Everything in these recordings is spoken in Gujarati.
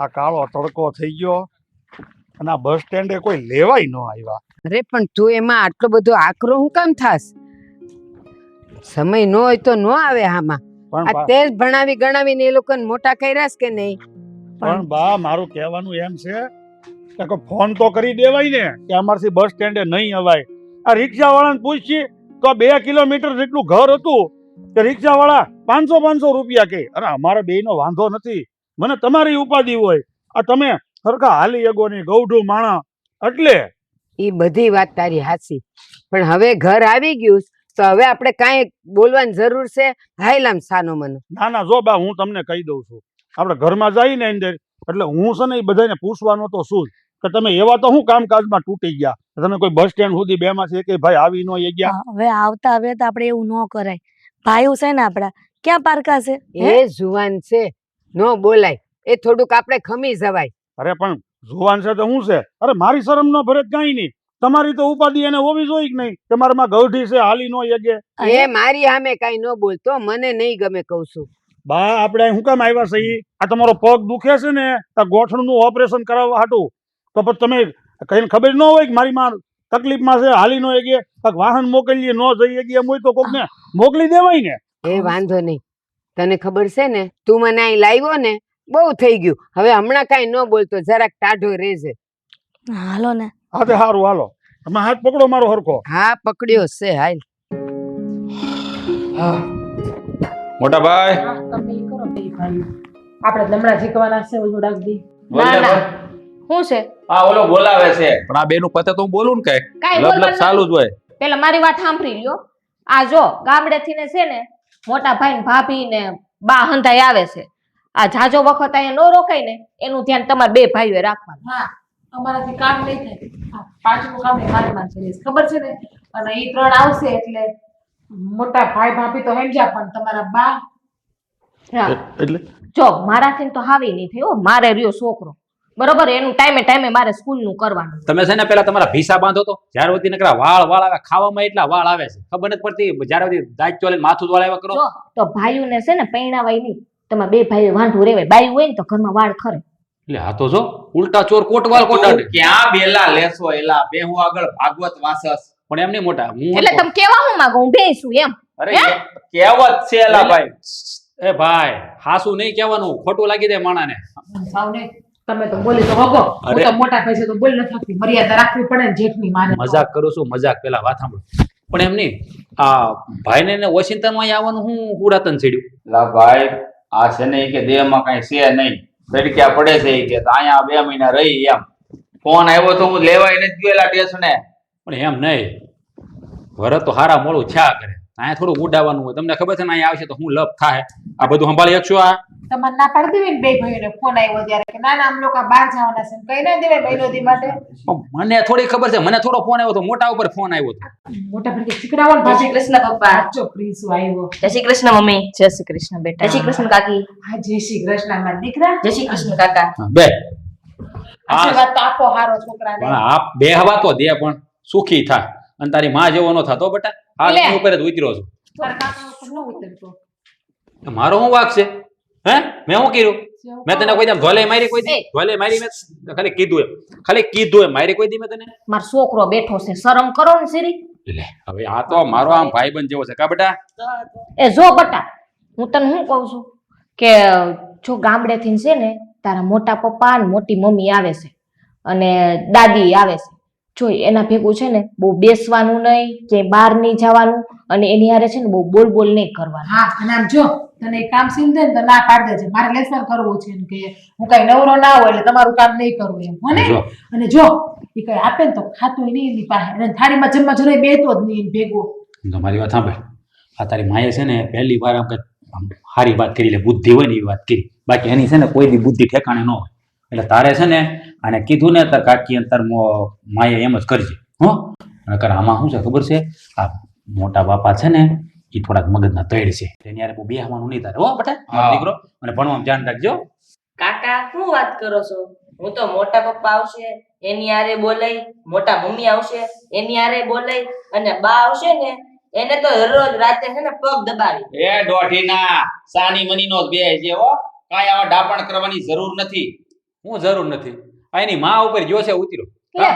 આ કાળો તડકો થઈ ગયો અને આ બસ સ્ટેન્ડે કોઈ લેવાય ન આવ્યા. અરે પણ તું એમાં આટલો બધો આકરો હું કામ થાસ? સમય ન હોય તો ન આવે આમાં. આ તે જ ભણાવી ગણાવીને એ લોકોને મોટા કર્યા કે નહીં? પણ બા મારું કહેવાનું એમ છે કે ફોન તો કરી દેવાય ને કે અમારથી બસ સ્ટેન્ડે નહીં અવાય. આ રિક્ષાવાળાને પૂછીએ તો 2 કિલોમીટર જેટલું ઘર હતું કે રિક્ષાવાળા 500 રૂપિયા કે. અરે અમારે બેયનો વાંધો નથી, મને તમારી ઉપાધિ હોય. આ તમે સરખા હાલી અગો ની ગૌઢું માણા એટલે. એ બધી વાત તારી હાચી, પણ હવે ઘર આવી ગયું તો હવે આપણે કાંઈ બોલવાની જરૂર છે? હાયલામ સાનો મનો. ના ના જો બા, હું તમને કહી દઉં છું, આપણે ઘરમાં જઈને અંદર એટલે હું છે ને એ બધાને પૂછવાનો તો શું કે તમે એવા તો શું કામકાજમાં તૂટી ગયા, તમે કોઈ બસ સ્ટેન્ડ સુધી બે માંથી એક ભાઈ આવી નો ગયા? હવે આવતા હવે તો આપણે એવું ન કરાય. ભાઈઓ છે ને આપડા, ક્યાં પારકા છે? એ જુવાન છે, નો બોલાય. એ થોડુંક આપણે ખમી જવાય. અરે પણ જુવાન છે તો શું છે? અરે મારી શરમ નો ભરે કઈ નહીં, તમારી તો ઉપાધિ એને હોવી જોઈએ કે નહીં કે મારામાં ગૌઢી છે હાલી નો યગે. એ મારી સામે કઈ ન બોલતો, મને નહીં ગમે કહું છું. બા આપણે શું કામ આવ્યા છે? આ તમારો પગ દુખે છે ને, આ ગોઠણનું ઓપરેશન કરાવવા હાટું, તો પછી તમે કઈ ખબર ન હોય કે મારી માં તકલીફમાં છે, હાલી નો યગે, વાહન મોકલીએ ન જઈ શકીએ એમ હોય તો કોકને મોકલી દેવાય ને. એ વાંધો નહીં, તને ખબર છે ને, તું મને અહીં લાવ્યો ને બહુ થઈ ગયું. હવે હમણાં કાંઈ ન બોલતો, જરાક ટાઢો રહેજે. હાલો ને. હા તે સારું, હાલો તમે હાથ પકડો મારો હરખો. હા પકડ્યો છે. હાલ મોટા ભાઈ તમે કરો બે ભાઈ, આપણે લમણા જીકવાના છે. ઓલું રાખી બોલ ને. શું છે? હા ઓલો બોલાવે છે, પણ આ બેનું પતે તો હું બોલું ને કઈ કાઈ લબ લબ બોલવાનું ચાલુ જ હોય. પેલા મારી વાત સાંભળી લ્યો. આ જો ગામડેથી ને છે ને મોટા ભાઈ ને ભાભી ને બા હંધાઈ આવે છે. આ જાજો વખત અહીંયા ન રોકાય ને એનું ધ્યાન તમારે બે ભાઈઓએ રાખવાનું. હા, અમારાથી કામ નહીં થાય. હા, પાછળનું કામ એ મારી માં છે, ખબર છે ને. અને એ 3 આવશે એટલે મોટા ભાઈ ભાભી તો સમજ્યા, પણ તમારા બા હા. એટલે જો મારાથી તો હાવી નહીં થયો, મારે રહ્યો છોકરો બરોબર, એનું ટાઈમે ટાઈમે મારે સ્કૂલ નું કરવાનું. તમે છે ને પેલા તમારા ભીસા બાંધો તો, જ્યારે સુધી નકરા વાળ આવે, ખાવામાં એટલા વાળ આવે છે ખબર નથી પડતી. જ્યારે સુધી દાંત ચોલે માથું વાળા કરો જો તો ભાઈઓને છે ને પૈણાવાય નહીં, તમારે બે ભાઈઓ વાંઢું રહેવાય. બાઈ હોય ને તો ઘરમાં વાળ ખરે. એટલે આ તો જો ઉલટા ચોર કોટવાલ કોટાડે. ક્યાં બેલા લેસો એલા બે હું આગળ ભાગવત વાસસ પણ એમ નહીં મોટા, હું એટલે તમે કેવા હું માંગો, હું બેસું એમ. અરે કહેવત છે એલા ભાઈ. એ ભાઈ હાસુ નહીં કહેવાનું, ખોટું લાગી દે માણાને. સાવને તમે તો બોલી તો હગો. હું તો મોટા ભાઈ છે તો બોલ નથી શકતી. મર્યાદા રાખવી પડે ને જેઠની માને. મજાક કરું છું, મજાક. પેલા વાત સાંભળો. પણ એમ નહીં, આ ભાઈને ને વોશિંગ્ટનમાં અહીં આવવાનું હું ઉડાતન છેડ્યું. લા ભાઈ આ છે ને કે દેહમાં કઈ છે નહીં, તડક્યા પડે છે કે અહીંયા 2 મહિના રહી એમ. ફોન આવ્યો તો હું લેવાય નથી ગયેલા ટેસને. પણ એમ નહીં, વરત તો હારા મોડું છા કરે, અહીંયા થોડું ઉડાવવાનું હોય. તમને ખબર છે ને અહીંયા આવશે તો હું લપ થાય. આ બધું સંભાળી શકશો? આ તમારે ના પાડી દેવી ને બે ભાઈઓને ફોન આવ્યો ત્યારે કે ના ના આમ લોકો બહાર જવાના છે, કઈ ના દેવાય બહેનો દી માટે. મને થોડી ખબર છે, મને થોડો ફોન આવ્યો તો, મોટા ઉપર ફોન આવ્યો હતો. મોટા ભાઈ શીખડાવો ને જય શ્રી કૃષ્ણ પપ્પા. સાચો પ્રિન્સુ આવ્યો. જય શ્રી કૃષ્ણ મમ્મી. જય શ્રી કૃષ્ણ બેટા. જય શ્રી કૃષ્ણ કાકી. હા જય શ્રી કૃષ્ણ મારા દીકરા. જય શ્રી કૃષ્ણ કાકા. હા, બે આશીર્વાદ તો આપો હારો છોકરાને. પણ આ બે હવા તો દે, પણ સુખી થાય. અને તારી માં જેવો ન થતો બેટા. આ લે. ઉપર જ ઉતર્યો છું. તારા કાકા ઉપર ન ઉતરતો. મારો શું વાક છે? હે મેં શું કર્યું? મેં તને કોઈ દી ધોલે મારી? કોઈ દી ધોલે મારી? મેં ખાલી કીધું એમ, ખાલી કીધું એમ. મારી કોઈ દી મેં તને? મારો છોકરો બેઠો છે, શરમ કરો ને સિરી. લે હવે આ તો મારો આમ ભાઈબંધ જેવો છે કા બેટા. એ જો બટા, હું તને શું કહું છું કે જો ગામડેથી છે ને તારા મોટા પપ્પા ને મોટી મમ્મી આવે છે અને દાદી આવે છે. જો એના ભેગું છે ને બહુ બેસવાનું નહીં, ક્યાંય બહાર નહીં જવાનું, અને એની હારે છે ને બહુ બોલ બોલ નહીં કરવાનું. હા અને આમ જો તને એક કામ સીન દે ને તો ના પાડ દેજે, મારે લેસન કરવું છે એમ કે હું કઈ નવરો ના હોય એટલે તમારું કામ નહીં કરવું એમ. હો ને? જો. અને જો એ કઈ આપે ને તો ખાતું નહીં એની પાસે, અને થાળીમાં જમવા જરાય બેતો જ નહીં એને ભેગો. મારી વાત સાંભળ. આ તારી માએ છે ને પહેલી વાર આમ કંઈક સારી વાત કરી, લે બુદ્ધિ હોય ને એવી વાત કરી. બાકી એની છે ને કોઈ દી બુદ્ધિ ઠેકાણે ન હોય. એટલે તારે છે ને આને કીધું ને તાર કાકી અને તાર માએ એમ જ કરજે. હો નકર આમાં શું છે ખબર છે, આ મોટા બાપા છે ને એ થોડાક મગજના તૈડ છે. એની યારે બહુ બેહવાનું નહીં તારે. હો બેટા મારો દીકરો, અને ભણવામાં ધ્યાન રાખજો. કાકા શું વાત કરો છો? હું તો મોટા પપ્પા આવશે એની હારે બોલાય, મોટા મમ્મી આવશે એની હારે બોલાય, અને બા આવશે ને એને તો રોજ રાતે છે ને પગ દબાવી. એ દોઢીના સાની મની નો બે છે હો, કાંઈ આવા ડાપણ કરવાની જરૂર નથી. હું જરૂર નથી આ એની માં ઉપર ગયો છે ઉતર્યો લે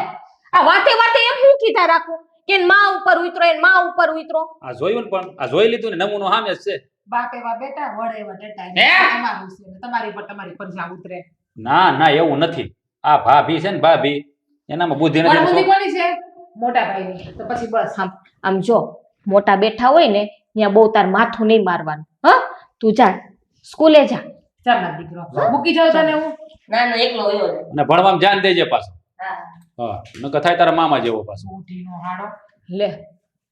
આ વાતે વાતે એમ હું કીધા રાખું કે માં ઉપર ઉતરો એ માં ઉપર ઉતરો. આ જોયું ને પણ આ જોઈ લીધું ને નમૂનો સામે જ છે. બાપ એવા બેટા વડ એવા ડેટા હે? તમારું છે ને તમારી પર જા ઉતરે. ના ના એવું નથી આ ભાભી છે ને ભાભી એનામાં બુદ્ધિ પણ બુદ્ધિ નથી. કોની છે? મોટા ભાઈની. તો પછી બસ આમ જો મોટા બેઠા હોય ને ત્યાં બહુ તાર માથું નહીં મારવાનું. હા તું જા સ્કૂલે જા. ચાલ દીકરો મૂકી જાવ તને હું. ના ના એકલો વયો જાય. અને ભણવામાં ધ્યાન દેજે પાછો. હા હા નકર થાય તારા મામા જેવો પાછો. બુઢીનો હાડો. લે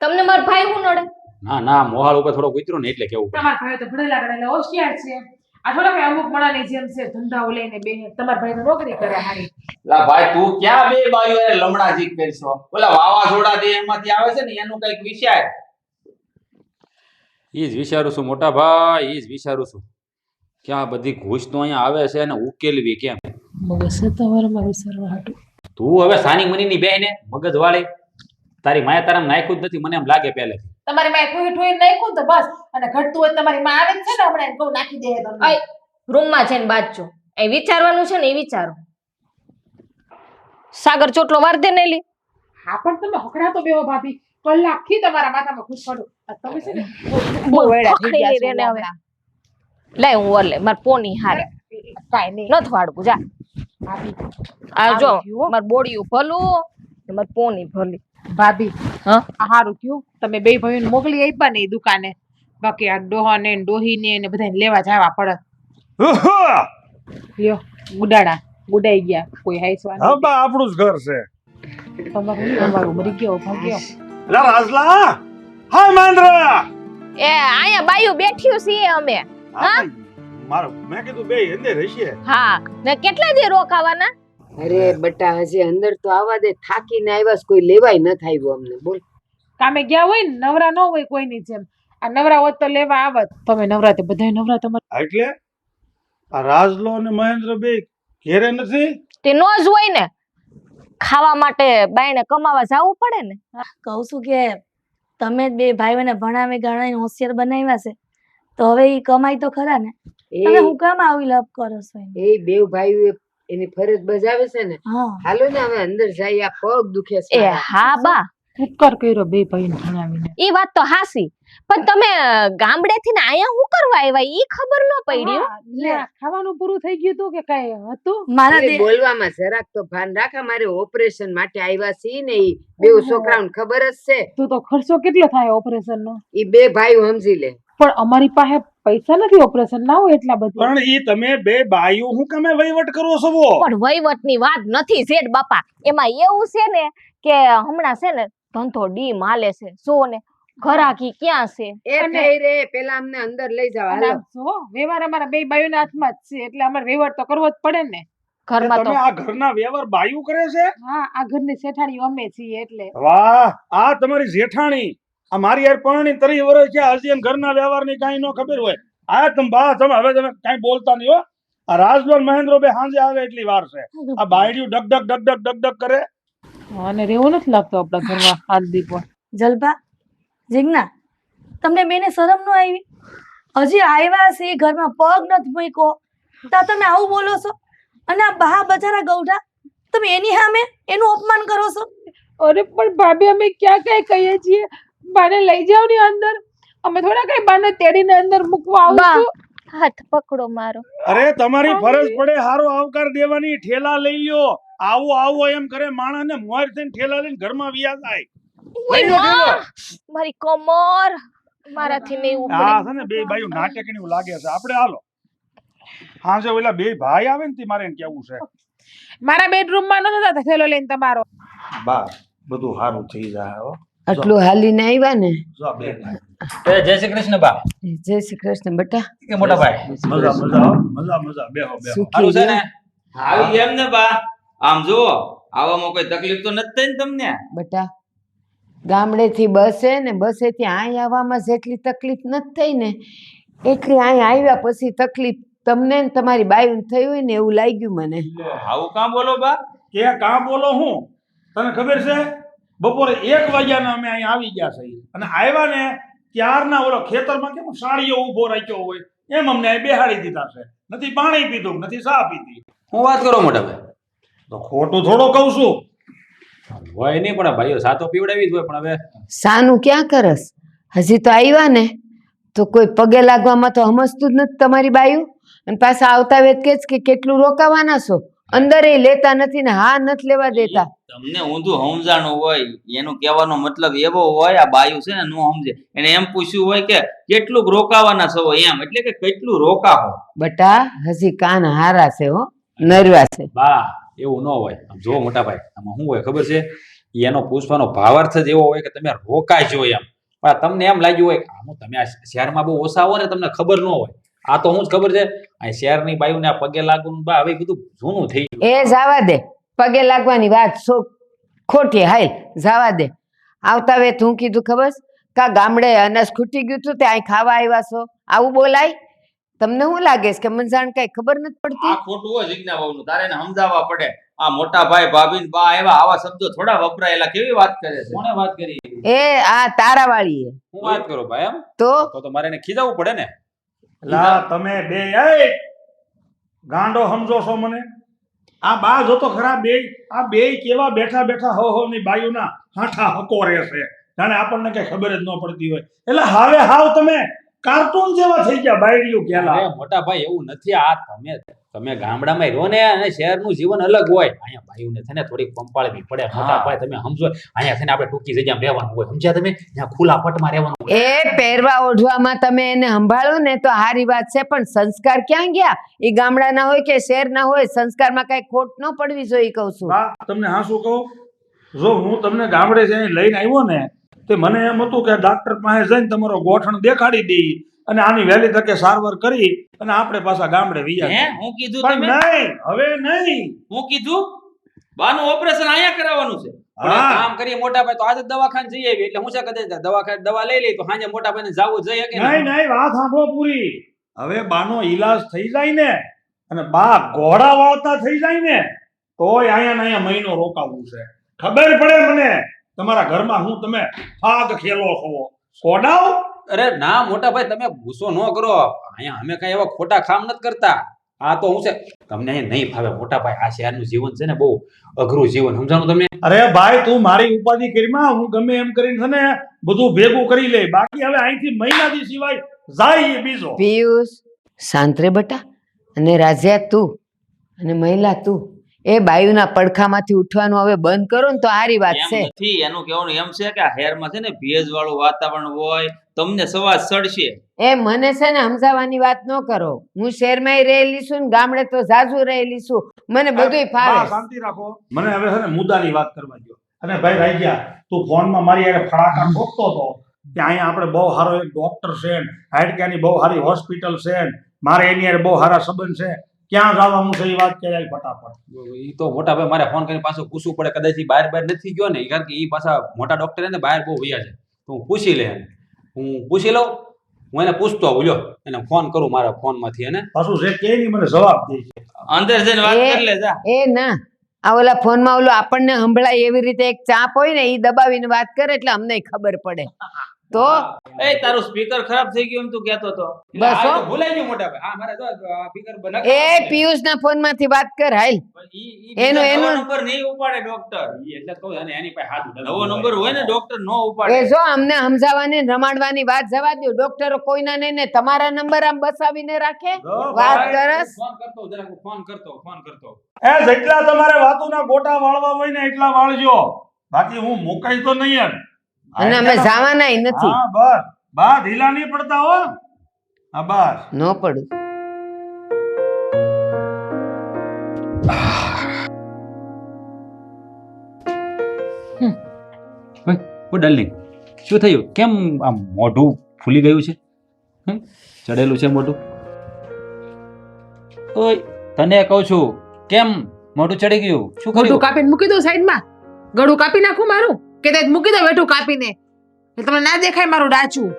તમને માર ભાઈ હું નડે? ના ના મોહાળ ઉપર થોડો ઉતર્યો ને એટલે કેવું. તમારા ભાઈ તો ભણેલા ગણેલા હોશિયાર છે. આ થોડા કઈ અમુક મણાની જેમ છે ધંધાઓ લઈને બે તમારા ભાઈ નોકરી કરે હારી. લા ભાઈ તું ક્યાં બે બાઈઓ એને લમણાજી કરશો? ઓલા વાવાઝોડા દે એમાંથી આવે છે ને એનું કઈક વિચાર. ઈ જ વિચારું છું મોટા ભાઈ ઈ જ વિચારું છું કે આ બધી ઘૂસ તો અહીંયા આવે છે અને ઉકેલવી કેમ. મગજ તમારામાં વિચારવા હાટું. તું હવે સાની મનીની બેહને મગજ વાળી તારી માયા તારામાં નાખ્યું જ નથી મને એમ લાગે પહેલેથી. તમારી માં ઠોઈ ઠોઈ નાખ્યું તો બસ અને ઘટતું હોય તમારી માં આવે છે ને હમણાં કહું નાખી દે તમને. આય રૂમમાં જઈને બાજજો એ વિચારવાનું છે ને એ વિચારો. સાગર ચોટલો વાર દે ને લી. હા પણ તમે હકડા તો બેહો ભાભી કલાકથી તમારા માથામાં ખુશ પડો. તમે છે ને બહુ વેડા થઈ ગયા ખખડી છો રેને હવે. હમણાં. લે હું ઓલે માર પોની હારે કાંઈ નહીં નથ વાડકું જા. ભાભી આ જો આવું થયું હો. માર બોડીયું ભલું ને માર પોની ભલી. ભાભી હા આ હારું થયું તમે બે ભાઈઓને મોકલી આપ્યા ને એ દુકાને બાકી આ ડોહાને ને ડોહીને ને બધાને લેવા જવા પડત. લ્યો ગુડાડા ગુડાઈ ગયા કોઈ હાઈસવા હા બા આપણું જ ઘર છે. તમારું નહીં, અમારું મરી ગયો ભાગ્યો. લા રાજલા હા માંદ્રા એ આયા બાયું બેઠ્યું છીએ અમે. હા? મારો મેં કીધું બે અંદર રહીએ. હા ને કેટલા દી રોકાવાના? અરે બટા હજી અંદર તો આવવા દે થાકીને આવ્યા છે, કોઈ લેવાય ન આવ્યું અમને બોલ. કામે ગયા હોય ને નવરા ન હોય કોઈની જેમ આ નવરા હોત તો લેવા આવત. તમે નવરા તે બધાય નવરા તમારે એટલે આ રાજલો અને મહેન્દ્ર બે ઘેરે નથી. તે નો જ હોય ને ખાવા માટે બાયણે કમાવા જવું પડે ને. કહું છું કે તમે જ બે ભાઈઓને ભણાવી ગણાવીને હોશિયાર બનાવ્યા છે તો હવે ઈ કમાઈ તો ખરા ને. તમે હું કામ આવી લપ કરો છો એને? એ બે ભાઈઓ એની ફરજ બજાવે છે ને. હા હાલો ને હવે અંદર જઈ આ પગ દુખે છે એ મારા. હા બા ઉપકાર કર્યો બે ભાઈને ભણાવીને. ઈ વાત તો હાસી પણ તમે ગામડેથી ને આયા હું કરવા આવ્યા ઈ ખબર ન પડી. હા, લે, ખાવાનું પૂરું થઈ ગયું હતું કે કઈ હતું? મારા અરે દે બોલવામાં જરાક તો ભાન રાખા મારે ઓપરેશન માટે આવ્યા છીએ ને ઈ બે છોકરાઓને ખબર જ છે. તું તો ખર્ચો કેટલો થાય ઓપરેશન નો? ઈ બે ભાઈઓ સમજી લે. પણ અમારી પાસે પૈસા નથી ઓપરેશન ના હોય એટલા બધા. પણ ઈ તમે બે બાયું હું કમે વહીવટ કરો છો? પણ વહીવટની વાત નથી શેઠ બાપા. એમાં એવું છે ને કે હમણાં છે ને ધંધો ડીમ હાલે છે. જો ને ઘરાકી ક્યાં છે. એ થઈ રે પેલા અમને અંદર લઈ જાવ અને હાલો. આમ જો વ્યવહાર અમારા બે બાયોના હાથમાં જ છે એટલે અમારે વ્યવહાર તો કરવો જ પડે ને. ઘરમાં તો તમે આ ઘરના વ્યવહાર બાયું કરે છે? હા આ ઘરની શેઠાણીઓ અમે છીએ એટલે. વાહ આ તમારી જેઠાણી આ મારી યાર પરણી 30 વર્ષ છે હજી એમ ઘરના વ્યવહારની કાંઈ ન ખબર હોય. આ તમે બા તમે હવે તમે કાંઈ બોલતા નહીં હો. આ રાજલો અને મહેન્દ્રો બે સાંજે આવે એટલી વાર છે. આ બાયડીયું ડગ ડગ ડગ ડગ ડગ ડગ કરે. અને રેવો નથી લાગતો આપણા ઘરમાં હાથ દીપો. જલપા જીજ્ઞા તમને બેને શરમ ન આવી? હજી આવ્યા છે ઘરમાં પગ નથી મૂક્યો તા તમે આવું બોલો છો અને આ બહા બચારા ગૌઢા તમે એની સામે એનું અપમાન કરો છો. અરે પણ ભાભી અમે ક્યાં કઈ કહીએ છીએ? બાને લઈ જાવ ને અંદર. અમે થોડા કઈ બાને તેડીને અંદર મૂકવા આવશું. હાથ પકડો મારો. અરે તમારી ફરજ પડે હારો આવકાર દેવાની. ઠેલા લઈ લ્યો. આવો આવો એમ કરે માણસને મોર થઈને ઠેલા લઈને ઘરમાં વિયા જાય. લઈ લો ઠેલો. મારી કમર મારાથી નહીં આ ઉપડે. છે ને બે બાયું નાટકની એવું લાગે છે. આપણે હાલો હાંજે ઓલા બે ભાઈ આવે ને તે મારે એને કેવું છે. મારા બેડરૂમમાં ન જતા થેલો લઈને તમારો. બા બધું સારું થઈ જાય હો. આટલું હાલીને આવ્યા ને. જો બે ભાઈ જય શ્રી કૃષ્ણ બા. જય શ્રી કૃષ્ણ બેટા. કે મોટા ભાઈ મજા મજા હો. મજા મજા બેહો બેહો. સુખી સારું છે ને? આવી એમ ને બા. આમ જુઓ આવામાં કોઈ તકલીફ તો નથી થઈ ને તમને? બેટા ગામડેથી બસે ને બસેથી અહીં આવવામાં જેટલી તકલીફ નથી થઈ ને એટલી અહીં આવ્યા પછી તકલીફ તમને ને તમારી બાયું થઈ હોય ને એવું લાગ્યું મને. આવું કામ બોલો બા? કે કાં બોલો હું તને ખબર છે બપોરે 1 વાગ્યાના અમે અહીં આવી ગયા છે અને આવ્યા ને ત્યારના ઓલો ખેતરમાં કેમ સાડીઓ ઊભો રાખ્યો હોય એમ અમને અહીં બેહાડી દીધા છે. નથી પાણી પીધું નથી ચા પીધી. હું વાત કરો મોટા ભાઈ? તો ખોટું થોડો કહું છું. હોય નહીં પણ ભાઈઓ સાતો પીવડાવી જ હોય, પણ હવે સાનું ક્યાં કરસ? હજી તો આવ્યા ને તો કોઈ પગે લાગવામાં તો સમજતું જ નથી તમારી બાયું. અને પાછા આવતા વેત કે જ કે કેટલું રોકાવાના છો, અંદર એ લેતા નથી ને હા નથી લેવા દેતા. તમને ઊંધું સમજાણું હોય, એનું કહેવાનો મતલબ એવો હોય, આ બાયું છે ને નો સમજે, એને એમ પૂછ્યું હોય કે કેટલું રોકાવાના છો એમ, એટલે કે કેટલું રોકાવો. બટા હજી કાન હારા છે હો, નરવા છે. બા એવું ન હોય. આમ જો મોટા ભાઈ, આમાં શું હોય ખબર છે? એનો પૂછવાનો ભાવાર્થ જ એવો હોય કે તમે રોકાજો એમ. પણ તમને એમ લાગ્યું હોય કે આમ તમે આ શહેરમાં બહુ ઓછા હો ને, તમને ખબર ન હોય. આ તો હું જ ખબર છે, આ શહેરની બાયુને આ પગે લાગવું બા હવે બધું જૂનું થઈ ગયું. એ જવા દે, પગે લાગવાની વાત ખોટી. હાલ જવા દે. આવતા વેત હું કીધું ખબર છે? કા ગામડે અનાજ ખૂટી ગયું હતું તે અહીં ખાવા આવ્યા છો, આવું બોલાય? તમને શું લાગે છે કે મને જાણ કઈ ખબર નથી પડતી? આ ખોટું હોય જીજ્ઞા વહુનું, તારે એને સમજાવવા પડે. આ મોટા ભાઈ ભાભી ને બા એવા આવા શબ્દો થોડા વપરાયેલા, કેવી વાત કરે છે. કોણે વાત કરી? એ આ તારા વાળી હું વાત કરું ભાઈ? એમ તો મારે એને ખીજાવવું પડે ને. લા તમે બે એ ગાંડો સમજો છો મને? આ બા જોતો ખરા બે, આ બે કેવા બેઠા બેઠા હો ની બાયુના હાઠા હકોરે છે, જાણે આપણને કઈ ખબર જ ન પડતી હોય. એટલે હાવે હાવ તમે કાર્ટૂન જેવા થઈ ગયા બાયડીઓ કેલા. અરે મોટા ભાઈ એવું નથી. આ તમે ગામડામાં રહો ને, અને શહેરનું જીવન અલગ હોય. અહીંયા ભાઈઓને છે ને થોડીક પંપાળવી પડે. મોટા ભાઈ તમે સમજો, અહીંયા છે ને આપણે ટૂંકી જગ્યામાં રહેવાનું હોય, સમજ્યા તમે? ત્યાં ખુલ્લા પટમાં રહેવાનું હોય. એ પહેરવા ઓઢવામાં તમે એને સંભાળો ને તો સારી વાત છે, પણ સંસ્કાર ક્યાં ગયા? એ ગામડાના હોય કે શહેરના હોય, સંસ્કારમાં કઈ ખોટ ન પડવી જોઈએ કહું છું. બા તમને હા શું કહું? જો હું તમને ગામડે જઈને લઈને આવ્યો ને, તે મને એમ હતું કે ડાક્ટર પાસે જઈને તમારો ગોઠણ દેખાડી દઈ અને આની વહેલી તકે સારવાર કરી અને આપણે પાછા ગામડે વિયા. હે હું કીધું પણ તમે? નહીં, હવે નહીં. હું કીધું બાનું ઓપરેશન અહીંયા કરાવવાનું છે. પણ એક કામ કરીએ મોટા ભાઈ, તો આજે દવાખાને જઈ આવી એટલે હું છે કદાચ દવાખાને દવા લઈ લઈ તો સાંજે મોટા ભાઈને જાવું જઈ શકે નહીં નહીં, વાત સાંભળો પૂરી. હવે બાનો ઈલાજ થઈ જાય ને અને બા ઘોડા વાળતા થઈ જાય ને, તોય અહીંયા ને અહીંયા મહિનો રોકાવું છે. ખબર પડે મને તમારા ઘરમાં હું તમે ફાગ ખેલો છો. સોડાવ. અરે ના મોટા ભાઈ, તમે ગુસ્સો ન કરો. અહીંયા અમે કઈ એવા ખોટા કામ નથી કરતા. આ તો હું છે તમને અહીં નહીં ફાવે મોટા ભાઈ. આ શહેરનું જીવન છે ને બહુ અઘરું જીવન, સમજાણું તમે? અરે ભાઈ તું મારી ઉપાધિ કરીમાં, હું ગમે એમ કરીને છે ને બધું ભેગું કરી લે. બાકી હવે અહીંથી મહિનાથી સિવાય જાય એ બીજો. પિયુષ શાંત રે બટા. અને રાજ્યા તું અને મહિલા તું, એ બાયુના પડખામાંથી ઉઠવાનું હવે બંધ કરો ને તો સારી વાત એમ છે. નથી, એનું કહેવાનું એમ છે કે આ શહેરમાં છે ને ભેજ વાળું વાતાવરણ હોય, તમને સવાજ સડશે. એ મને છે ને સમજાવવાની વાત ન કરો. હું શહેરમાં રહેલી છું ને ગામડે તો જાજુ રહેલી છું, મને બધુંય બા, ફાવે. શાંતિ રાખો. મને હવે છે ને મુદ્દાની વાત કરવા દો. અને ભાઈ રાજા, તું ફોનમાં મારી હારે ફડાકા ઠોકતો હતો કે અહીંયા આપણે બહુ સારો એક ડોક્ટર છે, હાડકાની બહુ સારી હોસ્પિટલ છે, મારે એની હારે બહુ સારા સંબંધ છે, ક્યાં જવાનું છે એ વાત કહેવાય ફટાફટ. એ તો મોટા ભાઈ મારે ફોન કરીને પાછું પૂછવું પડે. કદાચ ઈ બહાર નથી ગયો ને, કારણ કે એ પાછા મોટા ડોક્ટર ને બહાર બહુ વયા છે. તો હું પૂછી લે, હું પૂછી લઉં. હું એને પૂછતો બોલ્યો, એને ફોન કરું મારા ફોન માંથી. એને પાછું જે કે નહીં મને જવાબ દે. અંદર જઈને વાત કરી લે જા. એ ના, આ ઓલા ફોનમાં ઓલો આપણને સંભળાય એવી રીતે એક ચાપ હોય ને, એ દબાવીને વાત કરે એટલે અમને ખબર પડે. તો એ તારું સ્પીકર ખરાબ થઈ ગયું એમ તું કહેતો હતો. બસ હો. ભૂલાઈ ગયું મોટા ભાઈ. હા મારે તો સ્પીકર એ પિયુષના ફોનમાંથી વાત કર. હાલ એનું નવો એનું નંબર નહીં ઉપાડે ડોક્ટર. એટલે કહું અને એની પાસે હાથ નવો નંબર હોય ને ડોક્ટર નો એ ઉપાડે. જો અમને સમજાવવાની રમાડવાની વાત જવા દો. ડોક્ટરો કોઈના નહીં ને તમારા નંબર આમ બસાવીને રાખે. વાત કરસ. ફોન કરતો જરાક ફોન કરતો. એ જેટલા તમારે વાતોના ગોટા વાળવા હોય ને એટલા વાળજો, બાકી હું મુકાઈ તો નહીં યાર. અને અમે જવાનાય નથી. હા બસ, બા ઢીલા નહીં પડતા હો. હા બસ. ન પડું. ઓ ડાર્લિંગ, શું થયું? કેમ આમ મોઢું ફૂલી ગયું છે? ચડેલું છે મોઢું? ઓય તને કહું છું, કેમ મોઢું ચડી ગયું? શું ગળું કર્યું? કાપીને મૂકી દઉં સાઈડમાં. ગળું કાપી નાખું મારું, કે તે મૂકી દઉં વેઠું કાપીને, એટલે તમને ના દેખાય મારું ડાચું.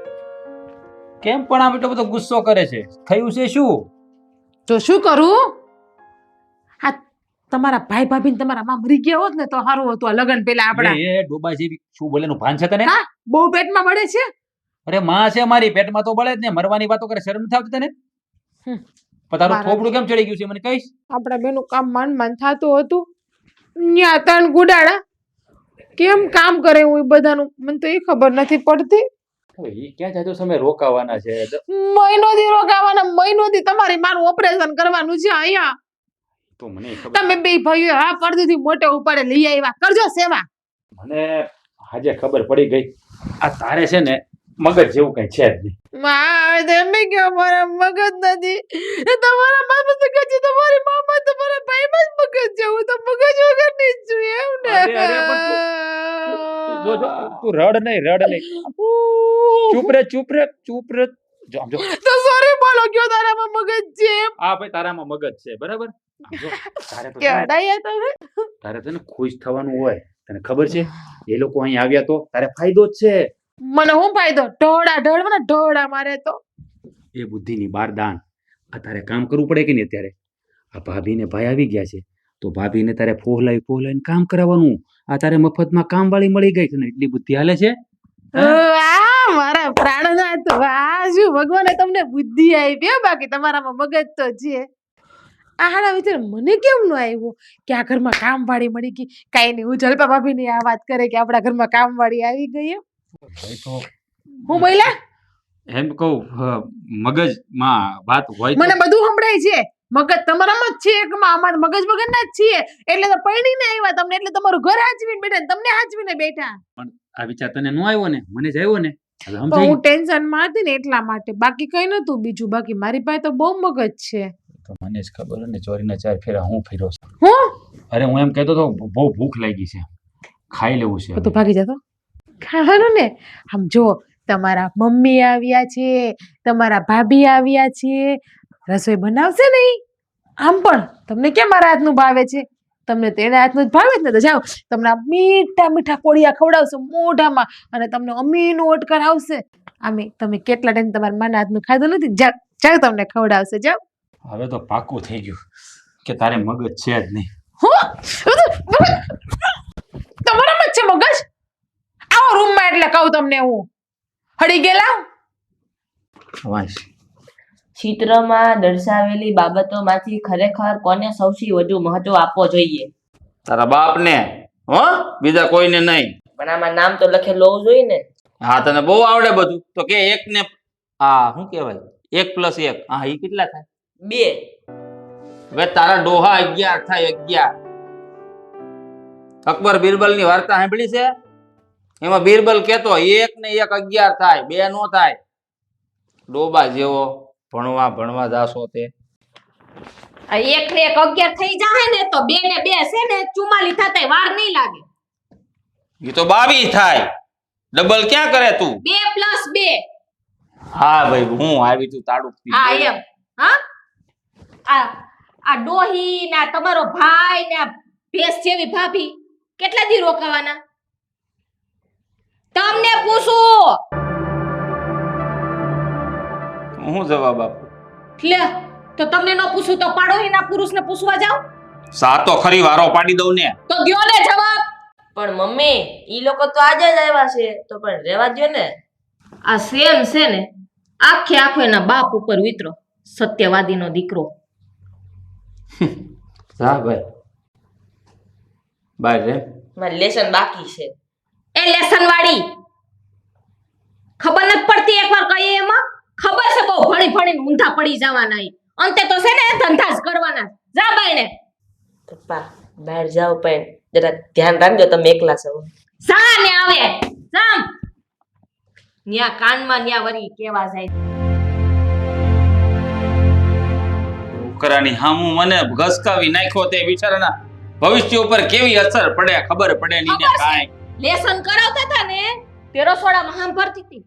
કેમ પણ આમ એટલો બધો ગુસ્સો કરે છે? થયું છે શું? તો શું કરું? આ તમારા ભાઈ ભાભી ને તમારા માં મરી ગયા હોત ને તો સારું હતું. આ લગન પેલા આપડા એ ડોબા જેવી શું બોલેનું ભાન છે તને? હા, બહુ પેટમાં બળે છે. અરે માં છે મારી, પેટમાં તો બળે જ ને. મરવાની વાતો કરે, શરમ નથી આવતી તને? પણ તારું મારા- થોબડું કેમ ચડી ગયું છે મને કહીશ? આપણા બેનું કામ માંડ થતું હતું ન્યા 3 ગુડાડા કેમ કામ કરે હું એ બધાનું મને તો એ ખબર નથી પડતી. હવે ઈ ક્યાં જાજો સમય રોકાવાના છે? મહિનોથી રોકાવાના, મહિનોથી તમારી મારું ઓપરેશન કરવાનું છે અહીંયા. તો મને ખબર, તમે બે ભાઈઓ હા પરદીથી મોટે ઉપાડે લઈ આવ્યા, કરજો સેવા. મને આજે ખબર પડી ગઈ આ તારે છે ને મગજ જેવું કઈ છે જ નહીં. માં તમે કે મારા મગજ નથી, તમારા મામા તો કચ્છી, તમારી મામા તમારા ભાઈમાં જ મગજ છે, હું તો મગજ વગરની જ છું એમ ને. અરે, અરે, જો તું રડ નહીં. ચૂપ રે. જો આમ જો, તો સોરી બોલો કયો તારામાં મગજ છે એમ. આ ભાઈ તારામાં મગજ છે બરાબર. આમ જો, તારે તો છે ને- કેવડાયા તમે. તારે તો ને ખુશ થવાનું હોય. તને ખબર છે એ લોકો અહીં આવ્યા તો તારે ફાયદો જ છે. મને હું ફાયદો? ઢોળા મારે તો. એ બુદ્ધિની બાર દાન. આ તારે કામ કરવું પડે કે નહીં અત્યારે? આ ભાભીને ભાઈ આવી ગયા છે તો ભાભીને તારે ફોહલાઈને કામ કરાવવાનું. આ તારે મફતમાં કામ વાળી મળી ગઈ છે ને એટલી બુદ્ધિ હાલે છે. વાહ મારા પ્રાણનાથ, વાહ શું ભગવાને તમને બુદ્ધિ આપી હો, બાકી તમારામાં મગજ તો છે. આ હાડા વિચાર મને કેમ ન આવ્યો કે આ ઘરમાં કામવાળી મળી ગઈ. કાંઈ નહીં, હું જલપા ભાભીની આ વાત કરે કે આપણા ઘરમાં કામવાળી આવી ગઈ એમ. ભાઈ તો હું બોલ્યા? એમ કહું મગજમાં વાત હોય તો- મને બધું સંભળાય છે. મગજ તમારામાં જ છે એકમાં, આમાં મગજ વગરના જ છીએ. એટલે તો પૈણીને આવ્યા તમને, એટલે તમારું ઘર હાચવીને બેઠા ને તમને હાચવીને બેઠા. આ વિચાર તને ન આવ્યો ને, મને જ આવ્યો ને. હવે પણ સમજાઈ હું ટેન્શનમાં હતી ને એટલા માટે, બાકી કઈ નતું બીજું. બાકી મારી પાસે તો બહુ મગજ છે. તો મને જ ખબર ને, ચોરીના 4 ફેરા હું ફેર્યો છું. હું અરે હું એમ કહેતો તો બહુ ભૂખ લાગી છે, ખાઈ લેવું છે. તો ભાગી જતો ખાવાનું ને. આમ જો તમારા મમ્મી આવ્યા છે, તમારા ભાભી આવ્યા છે, રસોઈ બનાવશે નહીં. આમ પણ તમને કેમ મારા હાથનું ભાવે છે? તમને તેના હાથનું જ ભાવે જ ને. તો જાઓ, તમને આ મીઠા કોળિયા ખવડાવશે મોઢામાં, અને તમને અમીનું ઓટકાર આવશે. આમે તમે કેટલા ટાઈમ તમારા માના હાથનું ખાધું નથી. જાઓ તમને ખવડાવશે, જાઓ. હવે તો પાકું થઈ ગયું કે તારે મગજ છે જ નહીં. તમારામાં જ છે મગજ. આવો રૂમમાં એટલે કહું તમને હું. હળી ગયેલા વાંચ. ચિત્રમાં દર્શાવેલી બાબતોમાંથી ખરેખર કોને સૌથી વધુ મહત્વ આપવો જોઈએ? તારા બાપને, હો, બીજા કોઈને નહીં. પણ આમાં નામ તો લખેલું હોવું જોઈએ ને. હા, તને બહુ આવડે બધું. તો કે 1 ને શું કહેવાય 1 + 1. હા, એ કેટલા થાય? 2. હવે તારા ડોહા 11 થાય. 11. અકબર બિરબલ ની વાર્તા સાંભળી છે? એમાં બિરબલ કેતો 1 ને 1 11 થાય, 2 નો થાય. ડોબા જેવો ભણવા જાશો તે. 1 ને 1 11 થઈ જાય ને તો 2 ને 2 છે ને 44 થતાય વાર નહીં લાગે. એ તો 22 થાય. ડબલ ક્યાં કરે તું? 2 + 2. હા ભાઈ, હું આવી તું તાડુક પી. હા એમ. હા, આ ડોહી ના તમારો ભાઈ ને આ ભેંસ જેવી ભાભી કેટલા દી રોકાવાના? તમને પૂછું. હું જવાબ આપું? લે, તો તમને ન પૂછું તો પાડોશીના પુરુષને પૂછવા જાવ? સાતો ખરી વારો પાડી દઉં ને. તો ગયો ને જવાબ. પણ મમ્મી ઈ લોકો તો આજે જ આવ્યા છે, તો પણ રહેવા દ્યો ને. આ સેમ છે ને આખો એના બાપ ઉપર વિતરો, સત્યવાદીનો દીકરો. હા ભાઈ, બાય રે. મારે લેસન બાકી છે. એ લેસન વાળી ખબર નથી પડતી, એકવાર કહીએ એમાં ખબર છે બહુ ભણીને ઊંધા પડી જવાના. અંતે તો છે ને ધંધા જ કરવાના. જા બાઈને. પપ્પા બહાર જાવ પણ જરા ધ્યાન રાખજો, તમે એકલા છો. જા ને આવે જામ ન્યા કાનમાં ન્યા વરી કેવા જાય. છોકરાની હામું મને ઘસકાવી નાખ્યો તે બિચારાના ભવિષ્ય ઉપર કેવી અસર પડે ખબર પડે નહીં ને કાંઈ. લેસન કરાવતા હતા ને તે રસોડામાં સાંભળતી હતી.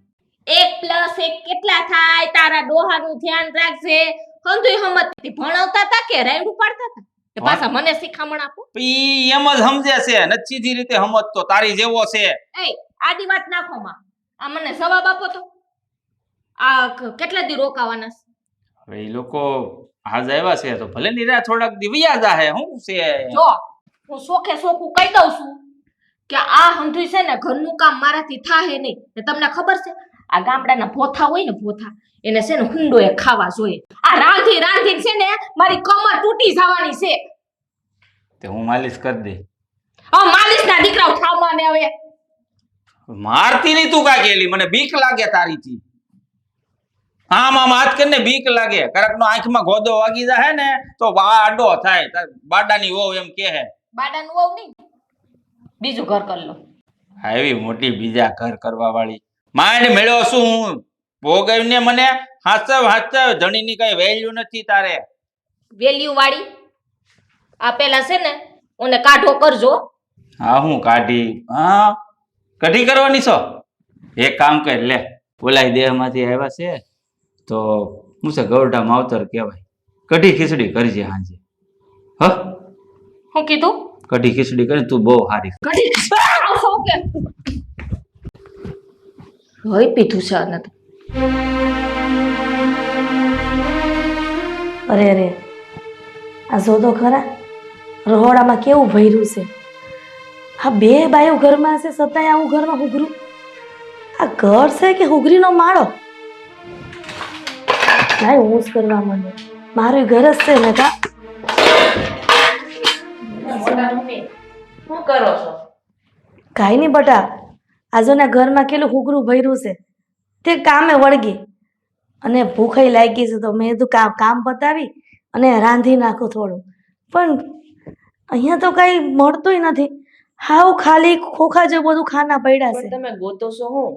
1 + 1 કેટલા થાય? તારા ડોહાનું ધ્યાન રાખજે. કંતુય હમતી ભણાવતા હતા કે રાઈડ ઉપાડતા હતા? તે પાછા મને શિખામણ આપો. ઈ એમ જ સમજે છે, નથી સીધી રીતે સમજતો. તારી જેવો છે. એ આડી વાત નાખો માં. આ મને જવાબ આપો તો. આ કેટલા દી રોકાવાના છે? હવે ઈ લોકો આજ આવ્યા છે તો ભલે નિરા થોડાક દી વયા જાહે. શું છે? જો હું સોખે સોખું કહી દઉં છું કે આ હંધુય છે ને ઘરનું કામ મારાથી થાહે નહીં. ને તમને ખબર છે આ ગામડાના ભોથા હોય ને ભોથા એને છે ને હુંડો એ ખાવા જોઈએ. આ રાંધી રાંધી છે ને મારી કમર તૂટી જવાની છે. તે હું માલિશ કરી દે. હવે માલિશના દીકરાઓ ખાવા ને હવે મારતી નહીં તું કાંઈ કેલી, મને બીક લાગે તારીથી. આમ આમ હાથ કરીને બીક લાગે. કરક નો આંખમાં ગોદો વાગી જાય ને તો બાડો થાય. બાડાની વહુ એમ કે હે. બાડાનું વહુ નહીં, બીજું ઘર કરી લો. હા, એવી મોટી બીજા ઘર કરવા વાળી માંડ મેળ્યો શું હું ભોગવીને મને હાચવ ધણીની કઈ વેલ્યુ નથી તારે. વેલ્યુ વાળી આ પેલા છે ને ઓને કાઢો કરજો. હા હું કાઢી? હા કઢી કરવાની છો? એક કામ કર લે, બોલાય દેહમાંથી આવ્યા છે તો હું છે ગૌરડા માવતર કહેવાય, કઢી ખીચડી કરજે હાંજે. હ હું કીધું? કઢી ખીચડી કરી તું બહુ હારી. હોય પીધું છે આને તો. અરે અરે આ જો તો ખરા રહોડામાં કેવું ભર્યું છે. આ બે બાયું ઘરમાં છે છતાંય આવું ઘરમાં હુગરું. આ ઘર છે કે હુગરીનો માળો? લાય હું જ કરવા માંડ્યો. મારું ઘર જ છે ને કા. શું કરો છો? કાંઈ નહીં બટા, આજોના ઘરમાં કેટલું હુગરું ભર્યું છે તે કામે વળગી અને ભૂખાઈ લાગી છે તો મેં કીધું કામ પતાવી અને રાંધી નાખું થોડું. પણ અહીંયા તો કાંઈ મળતુંય નથી. હાવ ખાલી ખોખા જેવું બધું ખાના પડ્યા છે. પણ તમે ગોતો છો હું?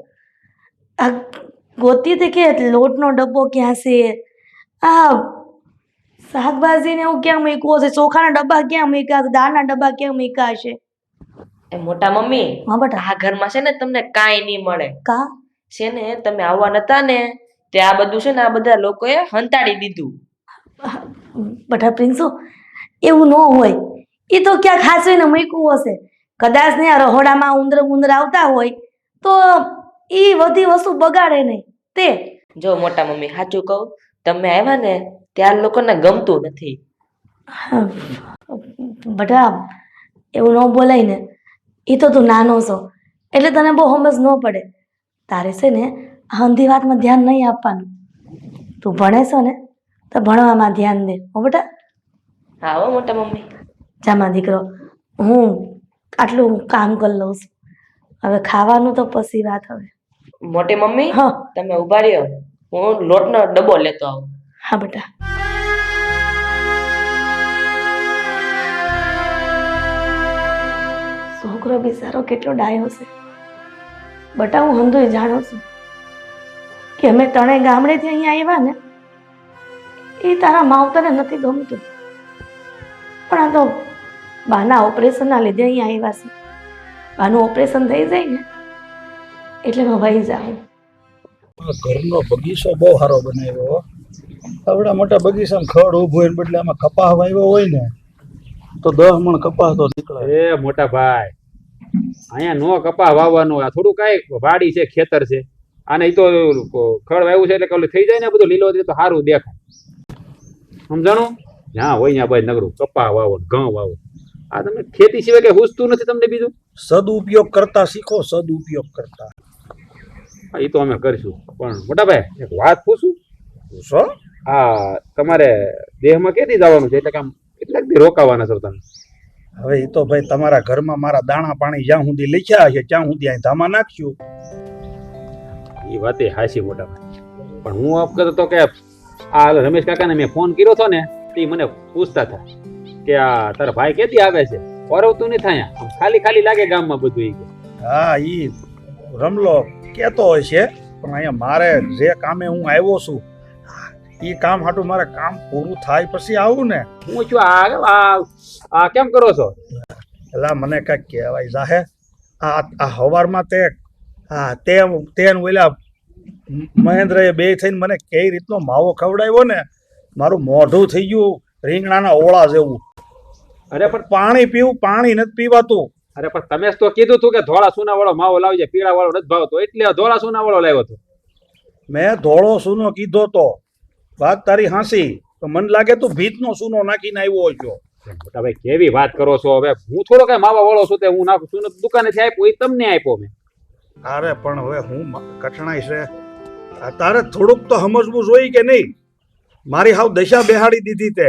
આ ગોતી હતી કે લોટનો ડબ્બો ક્યાં છે, આ શાકભાજી ને એવું ક્યાં મૂક્યો છે, ચોખાના ડબ્બા ક્યાં મૂક્યા છે, દાળના ડબ્બા ક્યાં મૂક્યા છે. એ મોટા મમ્મી, હા બટા. આ ઘરમાં છે ને તમને કાંઈ નહીં મળે. કા છે ને તમે આવવા નતા ને તે આ બધું છે ને આ બધા લોકોએ હંતાડી દીધું. બટા પ્રિન્સુ, એવું ન હોય. એ તો ક્યાંક હાચવીને મૂક્યું હશે. કદાચ ને આ રહોડામાં ઉંદર આવતા હોય તો એ બધી વસ્તુ બગાડે નહીં તે. જો મોટા મમ્મી સાચું કહું, તમે આવ્યા ને ત્યાં લોકોને ગમતું નથી. બટા એવું ન બોલાય ને. એ તો તું નાનો છો એટલે તને બહુ સમજ ન પડે. તારે છે ને હંધી વાતમાં ધ્યાન નહીં આપવાનું. તું ભણે છો ને તો ભણવામાં ધ્યાન દે હો બેટા. હા હો મોટા મમ્મી. જામા દીકરો, હું આટલું કામ કરી લઉં છું. હવે ખાવાનું તો પછી વાત. હવે મોટી મમ્મી હા તમે ઉભા રહ્યો, હું લોટનો ડબ્બો લેતો આવું. હા બેટા. છોકરો બિચારો કેટલો ડાયો છે બટા. હું હંધુય જાણું છું કે અમે ત્રણેય ગામડેથી અહીંયા આવ્યા ને એ તારા માવતરને નથી ગમતું. પણ આ તો બાના ઓપરેશનના લીધે અહીંયા આવ્યા છે. બાનું ઓપરેશન થઈ જાય ને એટલે મેં વહી જાઉં. ઘરનો બગીચો બહુ સારો બનાવ્યો. આવડા મોટા બગીચામાં ખડ ઊભું હોય ને બદલે આમાં કપાસ વાવ્યો હોય ને તો 10 મણ કપાસ તો નીકળે. એ મોટા ભાઈ, અહીંયા નો કપાસ વાવવાનું, આ થોડું કાંઈ વાડી છે, ખેતર છે, આને ઈ તો ખડ વાવ્યું છે એટલે કે ઓલું થઈ જાય ને બધું લીલો તો સારું દેખાય. સમજાણું? જ્યાં હોય ત્યાં ભાઈ નગરું કપાસ વાવો, ઘઉં વાવો. આ તમે ખેતી સિવાય કઈ હુસતું નથી તમને બીજું? સદુપયોગ કરતા શીખો, સદુપયોગ કરતા. હા, એ તો અમે કરીશું. પણ મોટા ભાઈ એક વાત પૂછું? શું? આ તમારે દેહમાં ક્યાંથી જવાનું છે? એટલે કે આમ કેટલાક દી રોકાવાના છો તમે? હવે એ તો ભાઈ તમારા ઘરમાં મારા દાણા પાણી જ્યાં સુધી લખ્યા છે ત્યાં સુધી અહીં ધામા નાખશું. એ વાત એ હાચી મોટા ભાઈ. પણ હું આપ કહેતો હતો કે આ રમેશ કાકાને મેં ફોન કર્યો હતો ને તે મને પૂછતા હતા કે આ તારા ભાઈ ક્યાંથી આવે છે, ઓરવતું નહીં થાય, આમ ખાલી ખાલી લાગે ગામમાં બધું. ઈ કે હા, ઈ રમલો કેતો હોય છે પણ અહીંયા મારે જે કામે હું આવ્યો છું એ કામ હાટું મારે કામ પૂરું થાય પછી આવું ને. હું છું આ કેમ કરો છો? એટલે મને કાંઈક કહેવાય જાહે. આ હવારમાં તે ઓલા મહેન્દ્રએ બે થઈને મને કઈ રીતનો માવો ખવડાવ્યો ને, મારું મોઢું થઈ ગયું રીંગણાના ઓળા જેવું. અરે પણ પાણી પીવું, પાણી નથી પીવાતું. અરે પણ તમે જ તો કીધું તું કે ધોળા સોના વાળો માવો લાવજે, પીળા વાળો નથી ભાવતો, એટલે ધોળા સોના વાળો લાવ્યો હતો. મેં ધોળો સૂનો કીધો તો વાત તારી હાંસી, તો મને લાગે તું ભીતનો સૂનો નાખીને આવ્યો છો. મોટા ભાઈ કેવી વાત કરો છો? હવે હું થોડો કઈ માવા વાળો છું તે હું નાખું છું, દુકાનેથી આપ્યો એ તમને આપ્યો મેં. અરે પણ હવે હું કઠણાઈ છે આ તારે થોડુંક તો સમજવું જોઈએ કે નહીં? મારી હાવ દશા બેહાડી દીધી તે.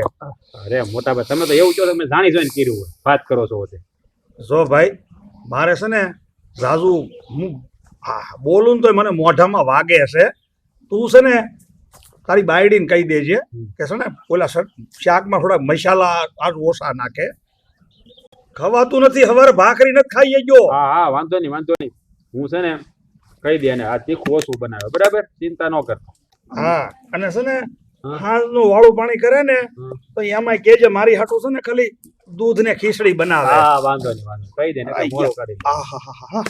અરે મોટા ભાઈ તમે તો એવું કહો તમે જાણી જોઈને કર્યું હોય વાત કરો છો તે. જો ભાઈ મારે છે ને રાજુ હું બોલું ને તોય મને મોઢામાં વાગે છે. તું છે ને તારી બાયડીને કહી દેજે કે છે ને ઓલા શાકમાં થોડા મસાલા આજ ઓછા નાખે. ખવાતું નથી, હવારે ભાખરી નથી ખાઈ ગયો. હા હા વાંધો નહીં હું છે ને કહી દે અને આ તીખું ઓછું બનાવે બરાબર, ચિંતા ન કરતા. હા અને છે ને હાંજનું વાળું પાણી કરે ને તો એમાંય કેજે મારી હાટું છે ને ખાલી દૂધ ને ખીચડી બનાવે. હા વાંધો નહીં કહી દે ને મોડું કરી દે. આહાહાહા.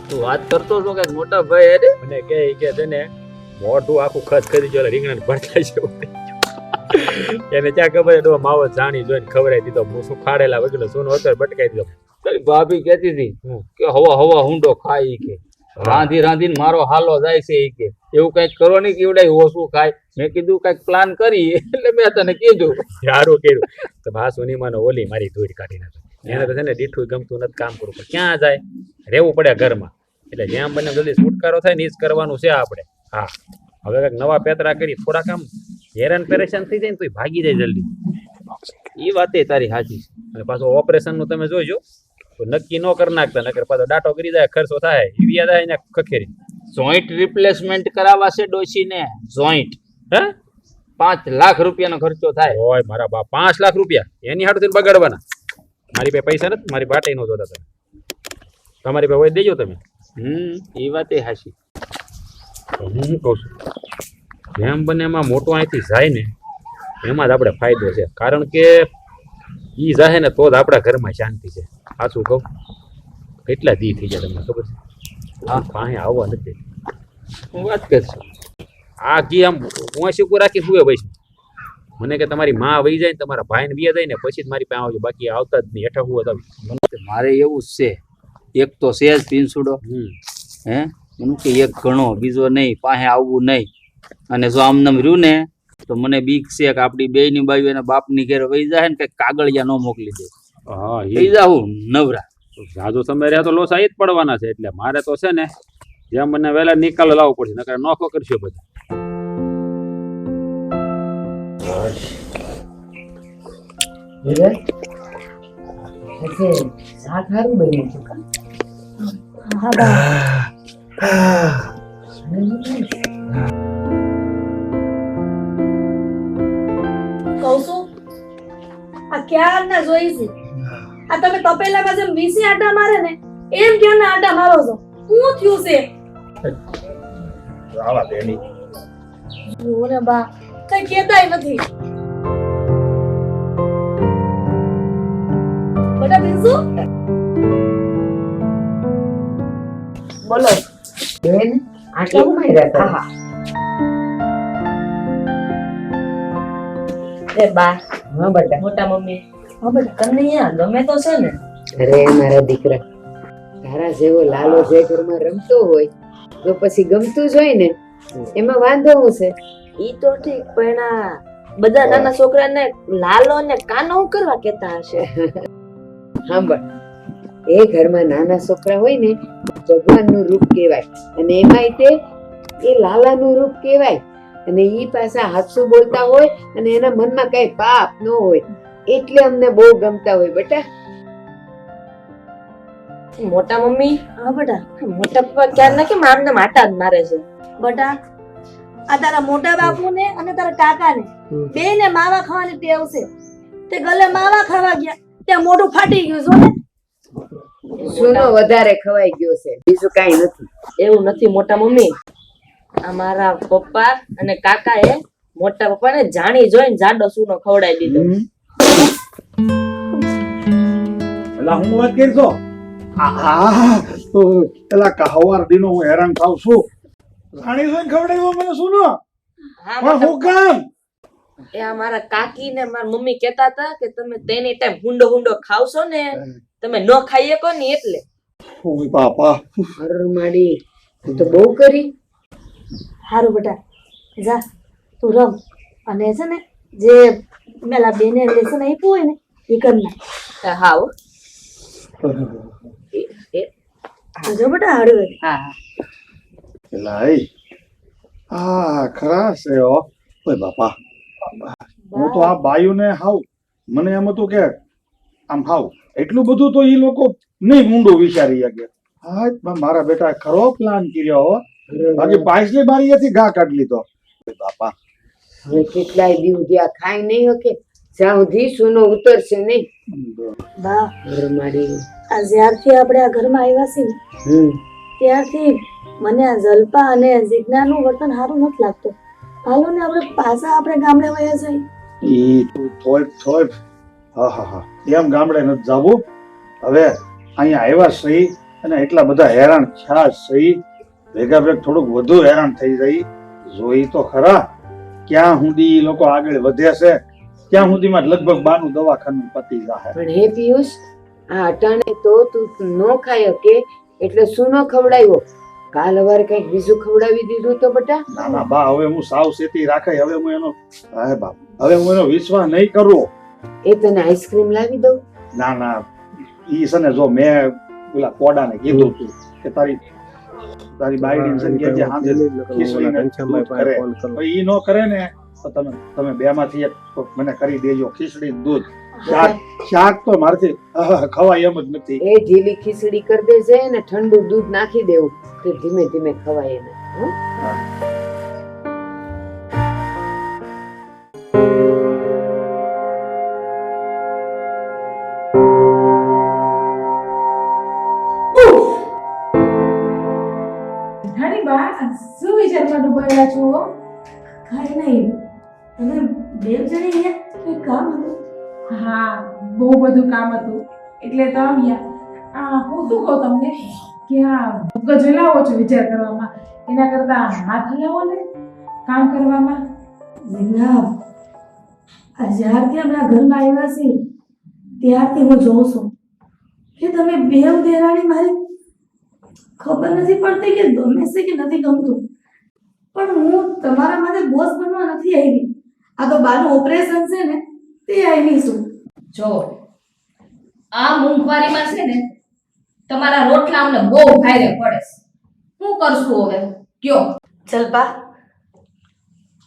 તું વાત કરતો છો કે મોટા ભાઈ અરે મને કે છે ને મોઢું આખું ખત કરી જો રીંગણા ભરતા છે એને ક્યાં ખબર છે માવો જાણી જોઈને ખવડાવી દીધો હું શું ખાડેલા વગેરે સોનો અત્યારે બટકાઈ દીધો. તારી ભાભી કહેતી હતી કે હવા હવા હુંડો ખાય કે રાંધી રાંધીને મારો હાલો જાય છે કે એવું કઈક કરો નહીં કે એવડાય ઓછું ખાય. મેં કીધું કઈક પ્લાન કરી એટલે મેં તને કીધું. સારું કર્યું તો બા સુનીમાનો ઓલી મારી ધૂળ કાઢી નાખે. એને તો છે ને દીઠું ગમતું નથી કામ કરવું પણ ક્યાં જાય રહેવું પડે ઘરમાં. એટલે જેમ બને જલ્દી છુટકારો થાય ને એ જ કરવાનું છે આપણે. હા હવે કંઈક નવા પેતરા કરી થોડાક આમ હેરાન પરેશાન થઈ જાય ને તો ભાગી જાય જલ્દી. એ વાત તારી સાચી છે. અને પાછું ઓપરેશનનું તમે જોઈજો તો નક્કી ન કરી નાખતા નકર પાછો ડાટો કરી જાય ખર્ચો થાય એવી થાય ને ખખેરી. જોઈન્ટ રિપ્લેસમેન્ટ કરાવવા છે ડોશીને. જોઈન્ટ હે 5 લાખ રૂપિયાનો ખર્ચો થાય. ઓય મારા બા 5 લાખ રૂપિયા એની હાટું થઈને બગાડવાના. મારી પાસે પૈસા નથી, મારી બાટે નો જોતા તમે. તમારી પાસે હોય દેજો તમે. એ વાત એ હાશી. હું શું કહું છું જેમ બને એમાં મોટો અહીંથી જાય ને એમાં જ આપણે ફાયદો છે. કારણ કે ઈ જાય ને તો જ આપણા ઘરમાં શાંતિ છે. સાચું કહું કેટલા દી થઈ જાય તમને ખબર છે? હા પાસે આવવા નથી. હું વાત કરશું આ ઘી આમ હું શીખું રાખી હુએ ભાઈ મને કે તમારી માં વહી જાય ને તમારા ભાઈને બી જાય ને પછી જ મારી પાસે આવજો, બાકી આવતા જ નહીં. હેઠા હુએ તો મારે એવું જ છે. એક તો છે જ પીંસુડો હે એનું કે એક ઘણો બીજો નહીં, પાસે આવવું નહીં. અને જો આમનામ રહ્યું ને તો મને બીક છે કે આપણી બેયની બાજુ એના બાપની ઘેર વહી જાય ને કઈ કાગળિયા ન મોકલી દે. હા થઈ જાવું નવરા. જાજો સમય રહ્યા તો લોસા એ જ પડવાના છે. એટલે મારે તો છે ને જેમ મને વહેલા નિકાલ લાવવો પડશે નકર નોખો કરશો બધા. શાક સારું બન્યું છે. હા બા કહું છું આ ક્યારના જોઈ છે. આ તમે તપેલામાં જેમ વીસી આટા મારે ને એમ ક્યારના આટા મારો છો. શું થયું છે? આવા દેની જુઓ ને બા કઈ કહેતાય નથી. બટા બિંસુ બોલો બેન આટલા ઉમાર્યા હતા. હા એ બા હા બેટા. મોટા મમ્મી હા બેટા તમને અહીંયા ગમે તો છે ને? અરે મારા દીકરા તારા જેવો લાલો જે ઘરમાં રમતો હોય તો પછી ગમતું જ હોય ને એમાં વાંધો હું છે? ઈ તો ઠીક પણ આ બધા નાના છોકરાને લાલો ને કાનો હું કરવા કહેતા હશે? સાંભળ એ ઘરમાં નાના છોકરા હોય ને ભગવાનનું રૂપ કહેવાય અને એમાંય તે એ લાલાનું રૂપ કહેવાય. અને ઈ પાછા હાથસું બોલતા હોય અને એના મનમાં કઈ પાપ ન હોય એટલે અમને બહુ ગમતા હોય બેટા. મોટા મમ્મી હા બેટા. મોટા પપ્પા ક્યાં ના કેમ આમને માટા જ મારે છે? બટા આ તારા મોટા બાપુ ને અને તારા કાકા ને બે ને માવા ખાવાની ટેવ છે. તે ગલે માવા ખાવા ગયા ત્યાં મોઢું ફાટી ગયું છો ને. સુનો વધારે ખવાઈ ગયો છે બીજું કઈ નથી. એવું નથી મોટા મમ્મી. અમારા પપ્પા અને કાકા એ મોટા પપ્પા ને જાણી જોઈને જાડો સૂનો ખવડાવી દીધો. એલા હું વાત કરશો? એલા કહાવાર દીનો હું હેરાન થાવ છું. રાણી જોઈને ખવડાવ્યો મને શું નો? હા પણ હું કામ? એ અમારા કાકી ને મારા મમ્મી કહેતા હતા કે તમે તેની ટાઈમ હુંડો હુંડો ખાવશો ને તમે ન ખાઈ શકો ને એટલે. ઓય બાપા હર માડી તું તો બહુ કરી. સારું બેટા જા તું રમ અને છે ને જે પેલા બેને લેસન આપ્યું હોય ને એ કર નાખ. હાવ જો બેટા હળવે હા એલા એ ખરા છે હો ઓય બાપા હું તો આ બાયુને હાવ મને એમ હતું કે આમ હાવ એટલું બધું તો એ લોકો નહીં ઊંડું વિચારી શકે. હા મારા બેટા ખરો પ્લાન કર્યો હો બાકી પાછલી બારીએથી ઘા કાઢી લીધો. ઓય બાપા હવે કેટલાય દિવસ ત્યાં ખાઈ નહીં હકે જ્યાં સુધી સોનો ઉતરશે નહીં. બા મારી આ જ્યારથી આપણે આ ઘરમાં આવ્યા છીએ ને, ત્યારથી મને આ જલ્પા અને જીજ્ઞાનું વર્તન સારું નથી લાગતું. હાલો ને આપણે પાછા આપણે ગામડે વયા જઈએ. ઈ તું થોડ હા એમ ગામડે નથી જવું. હવે અહીંયા આવ્યા સહી અને એટલા બધા હેરાન થયા સહી ભેગા ભેગ થોડુંક વધુ હેરાન થઈ જાય. જોઈ તો ખરા ક્યાં સુધી ઈ લોકો આગળ વધે છે, ક્યાં સુધીમાં લગભગ બાનું દવાખાનું પતી જાય. પણ હે પિયુષ આ અટાણે તો તું ન ખાઈ શકે એટલે શું ન ખવડાવ્યો? કાલ સવારે કઈક બીજું ખવડાવી દીધું તો બટા. ના ના બા હવે હું સાવચેતી રાખાય. હવે હું એનો હે બાપ હવે હું એનો વિશ્વાસ નહીં કરું. એ તને આઈસ્ક્રીમ લાવી દઉં? ના ના ઈ છે ને જો મેં પેલા કોડાને કીધું તું કે તારી બાયડી છે ને કે હાંજે ખીચડીને દૂધ કરે તો ઈ નો કરે ને તો તમે બે માંથી એક મને કરી દેજો ખીચડી દૂધ. શાક તો મારથી ખવાય એમ જ નથી. એ ઢીલી ખીચડી કરી દેજે ને ઠંડુ દૂધ નાખી દેવું કે ધીમે ધીમે ખવાય એને. ઘણી બા શું વિચારમાં ડૂબાયેલા છો? કાંઈ નહીં, તમે બે જણી અહીંયા કંઈ કામ હતું? હા બહુ બધું કામ હતું એટલે તો આવ્યા. હું શું કહું તમને કે આ મગજ હલાવો છો વિચાર કરવામાં, એના કરતા હાથ હલાવો ને કામ કરવામાં. જીજ્ઞા, આ જ્યારથી અમે આ ઘરમાં આવ્યા છીએ ત્યારથી હું જોઉં છું કે તમે બેવ દેરાણી મારી ખબર નથી પડતી કે ગમે છે કે નથી ગમતું, પણ હું તમારા માટે બોસ બનવા નથી આવી. આ તો બાનું ઓપરેશન છે ને તે આવી છું. જો આ મોંઘવારીમાં છે ને તમારા રોટલા અમને બહુ ભારે પડે છે. શું કરશું હવે કયો? જલ્પા,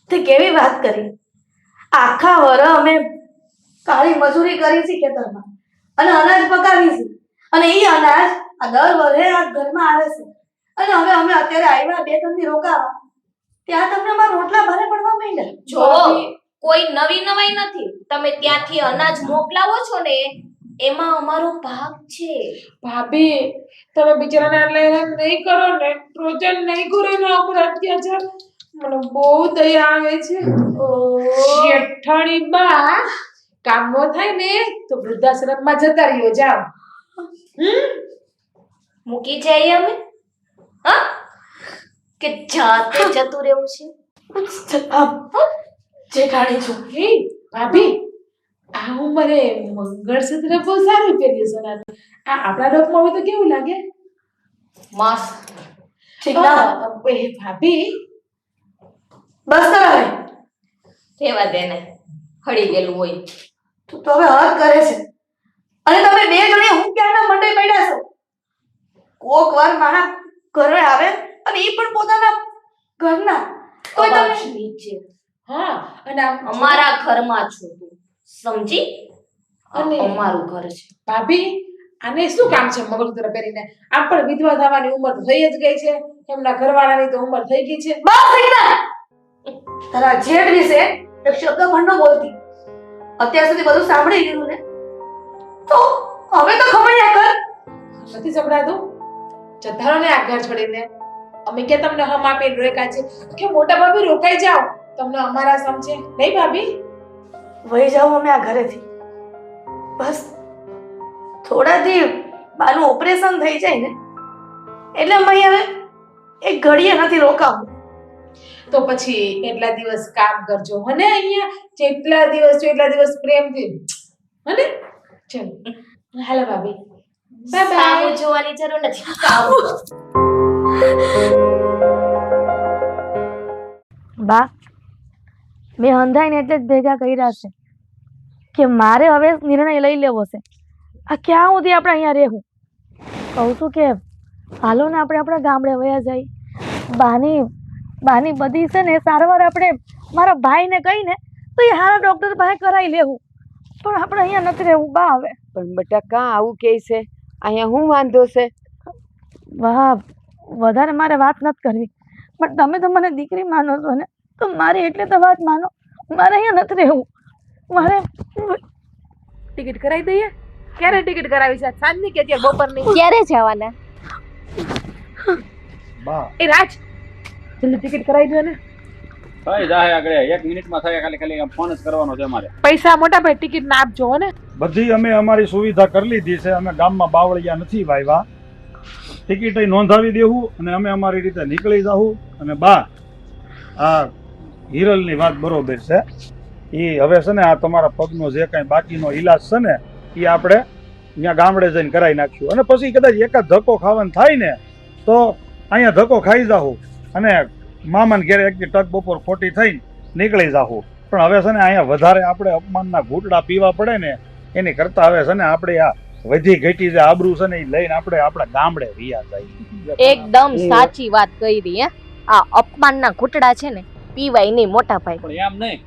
તે કેવી વાત કરી? આખા વર અમે કાળી મજૂરી કરી છે ખેતરમાં અને અનાજ પકાવી છે અને એ અનાજ આ દર વરે આ ઘરમાં આવે છે અને હવે અમે અત્યારે આવ્યા બે ત્રણ દી રોકાવા ત્યાં તમને અમારા રોટલા ભારે પડવા માંડ્યા. જો કોઈ નવી નવાઈ નથી. તમે ત્યાંથી અનાજ મોકલાવો છો ને એમાં અમારો ભાગ છે. ભાભી તમે બિચારાને હેરાન નહીં કરો ને, રોજન નહીં કરો એના ઉપર અત્યાચાર. મને બહુ દયા આવે છે. શેઠાણી બા કામ નો થાય ને તો વૃદ્ધાશ્રમમાં જતા રહ્યો જાવ. મૂકી જઈએ અમે? હા કે જાતે જતું રહેવું છે? જેઠાણી છું. હે ભાભી આ ઉંમરે મંગળસૂત્ર બહુ સારું પહેર્યું સોનાનું. આ આપણા ડોકમાં હોય તો કેવું લાગે? મસ્ત. ઠીક ના ભાભી બસ કર હવે. રેવા દે ને, હળી ગયેલું હોય. તું તો હવે હદ કરે છે અને તમે બે જણે હું ક્યારના મંડે પડ્યા છો. કોક વાર મારા ઘરે આવે અને એ પણ પોતાના ઘરના કોઈ તમે નીચે હા અને અમારા ઘરમાં છો તું, સમજી? અને અમારું ઘર છે. ભાભી આને શું કામ છે મંગળસૂત્ર પહેરીને? આમ પણ વિધવા થવાની ઉંમર થઈ જ ગઈ છે, એમના ઘરવાળાની તો ઉંમર થઈ ગઈ છે. બસ થઈ ગયા. તારા જેઠ વિશે એક શબ્દ પણ ન બોલતી. અત્યાર સુધી બધું સાંભળી લીધું ને તો હવે તો ખમણ્યા કર. નથી સંભળાતું? જતારો ને આ ઘર છોડીને. અમે કે તમને હમ આપીને રોક્યા છે કે મોટા ભાભી રોકાઈ જાઓ, તમને અમારા સમજે નહીં ભાભી? વહી જાઉં અમે આ ઘરેથી. બસ થોડાથી બાનું ઓપરેશન થઈ જાય ને એટલે અમે હવે એક ઘડીએ નથી રોકાવું. તો પછી એટલા દિવસ કામ કરજો હને, અહીંયા જેટલા દિવસ છો એટલા દિવસ પ્રેમથી હને. ચલો હાલો ભાભી, બાય બાય. સામું જોવાની જરૂર નથી. કામ કરો. બા, મેં હંધાઈને એટલે જ ભેગા કર્યા છે કે મારે હવે નિર્ણય લઈ લેવો છે. આ ક્યાં સુધી આપણે અહીંયા રહેવું? કહું છું કે હાલો ને આપણે આપણા ગામડે વયા જઈ. બાની બધી છે ને સારવાર આપણે મારા ભાઈને કહીને તો એ હારા ડૉક્ટર પાસે કરાવી લેવું, પણ આપણે અહીંયા નથી રહેવું બા. હવે પણ બેટા કાં આવું કહે છે? અહીંયા શું વાંધો છે? વાહ, વધારે મારે વાત નથી કરવી, પણ તમે તો મને દીકરી માનો છો ને, તો મારી એટલે તો વાત માનો. મારે અહીંયા નથી રહેવું. મારે ટિકિટ કરાવી દઈએ? ક્યારે ટિકિટ કરાવી છે? સાંજની કે અત્યારે બપોરની? ક્યારે જવાના? બા એ રાજ, જલ્દી ટિકિટ કરાવી દો ને. થઈ જાય આગળ 1 મિનિટમાં થાય. ખાલી ફોન જ કરવાનો છે અમારે. પૈસા મોટા ભાઈ ટિકિટ ના આપજો હો ને. બધી અમે અમારી સુવિધા કરી લીધી છે. અમે ગામમાં બાવળિયા નથી વાવ્યા. ટિકિટ નોંધાવી દેવું અને અમે અમારી રીતે નીકળી જાવું. અને બા, આ હિરલની વાત બરોબર છે. એ હવે છે ને આ તમારા પગનો જે કાંઈ બાકીનો ઈલાજ છે ને એ આપણે અહીંયા ગામડે જઈને કરાવી નાખશું. અને પછી કદાચ એકાદ ધક્કો ખાવાનું થાય ને તો અહીંયા ધક્કો ખાઈ જાઉં અને મામાને ઘેરે એક ટક બપોર ખોટી થઈને નીકળી જાઉં. પણ હવે છે ને અહીંયા વધારે આપણે અપમાનના ઘૂંટડા પીવા પડે ને એની કરતાં હવે છે ને આપણે આ વધી ઘટી જે આબરૂ છે ને એ લઈને આપણે આપણા ગામડે વિયા જાય. એકદમ સાચી વાત કરી હે. આ અપમાનના ઘૂંટડા છે ને પીવાય નહીં મોટા ભાઈ. પણ એમ નહીં,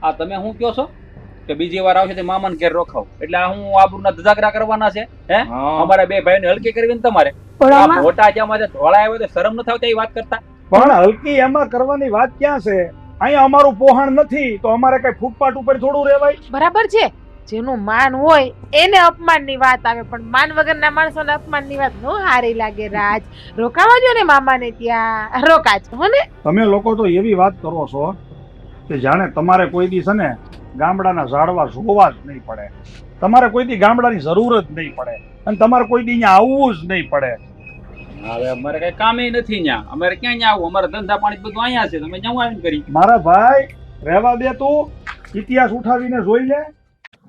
આ તમે શું કહો છો કે બીજી વાર આવશે તે મામાને ઘેર રોખાવ, એટલે આ હું આબરૂના ધજાગરા કરવાના છે? હે, અમારા બે ભાઈને હલકી કરવી ને તમારે? પણ આ આમાં મોટા જ્યાં ધોળા આવ્યો તો શરમ ન થાવતી એ વાત કરતા? પણ હલકી એમાં કરવાની વાત ક્યાં છે? અહીંયા અમારું પોહણ નથી તો અમારે કઈ ફૂટપાથ ઉપર થોડું રહેવાય? બરાબર છે, જેનું માન હોય એને અપમાનની વાત આવે, પણ માન વગરના માણસોને અપમાનની વાત નો હારી લાગે. રાજ, રોકાવા જો ને મામાને ત્યાં. રોકાજો હો ને. તમે લોકો તો એવી વાત કરો છો કે જાણે તમારે કોઈ દી છે ને ગામડાના ઝાડવા જોવા જ નહીં પડે, તમારે કોઈ દી ગામડાની જરૂર જ નહીં પડે, અને તમારે કોઈ દી અહીંયા આવવું જ નહીં પડે. હવે અમારે કઈ કામે નથી ત્યાં. અમારે ક્યાં ત્યાં આવું? અમારા ધંધા પાણી બધું અહીંયા છે. તમે ત્યાં આવીને કરી? મારા ભાઈ રહેવા દે, તું ઇતિહાસ ઉઠાવીને જોઈ લે.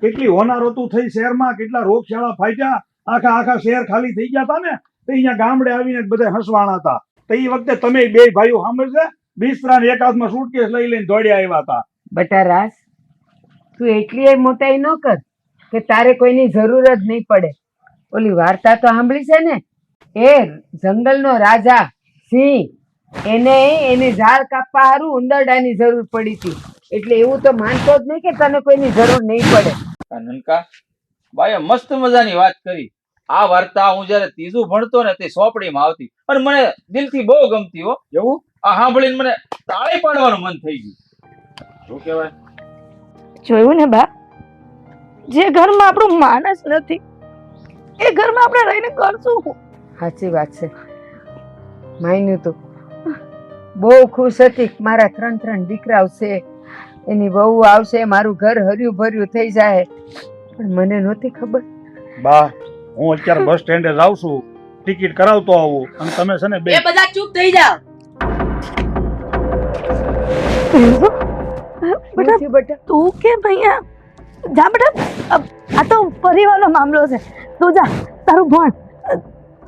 કેટલી હોનારતો થઈ શહેરમાં, કેટલા રોગચાળા ફાટ્યા, આખા શહેર ખાલી થઈ ગયા હતા ને તો અહીંયા ગામડે આવીને બધા હસવાણા હતા. તો એ વખતે તમે બે ભાઈઓ સાંભળશે બિસ્તરા એક હાથમાં સુટકેસ લઈ લઈને દોડ્યા આવ્યા હતા. બેટા રાસ, તું એટલી મોટાઈ ન કર કે તારે કોઈની જરૂર જ નહીં પડે. ઓલી વાર્તા તો સાંભળી છે ને, એ જંગલનો રાજા સિંહ, એને એની ઝાડ કાપવા હારું ઉંદરડાની જરૂર પડી હતી. એટલે એવું તો માનતો જ નહીં કે તને કોઈની જરૂર નહીં પડે. નનકા ભાઈએ મસ્ત મજાની વાત કરી. આ વાર્તા હું જયારે ત્રીજું ભણતો ને તે ચોપડીમાં આવતી અને મને દિલથી બહુ ગમતી હો. એવું આ સાંભળીને મને તાળી પાડવાનું મન થઈ ગયું. શું કહેવાય? જોયું ને બા, જે ઘરમાં આપણું માનસ નથી એ ઘરમાં આપણે રહીને કરશું શું? સાચી વાત છે. માન્યું તું બહુ ખુશ હતી કે મારા 3 દીકરાઓ છે, એની વહુ આવશે, મારું ઘર હર્યું ભર્યું થઈ જાય. પણ મને નહોતી ખબર. બા, હું અત્યારે બસ સ્ટેન્ડે જાઉં છું, ટિકિટ કરાવતો આવું, અને તમે છે ને બે એ બધા ચૂપ થઈ જાઓ. બેટા તું કેમ અહીંયા? જા બેટા, આ તો પરિવારનો મામલો છે. તું જા, તારું ભણ.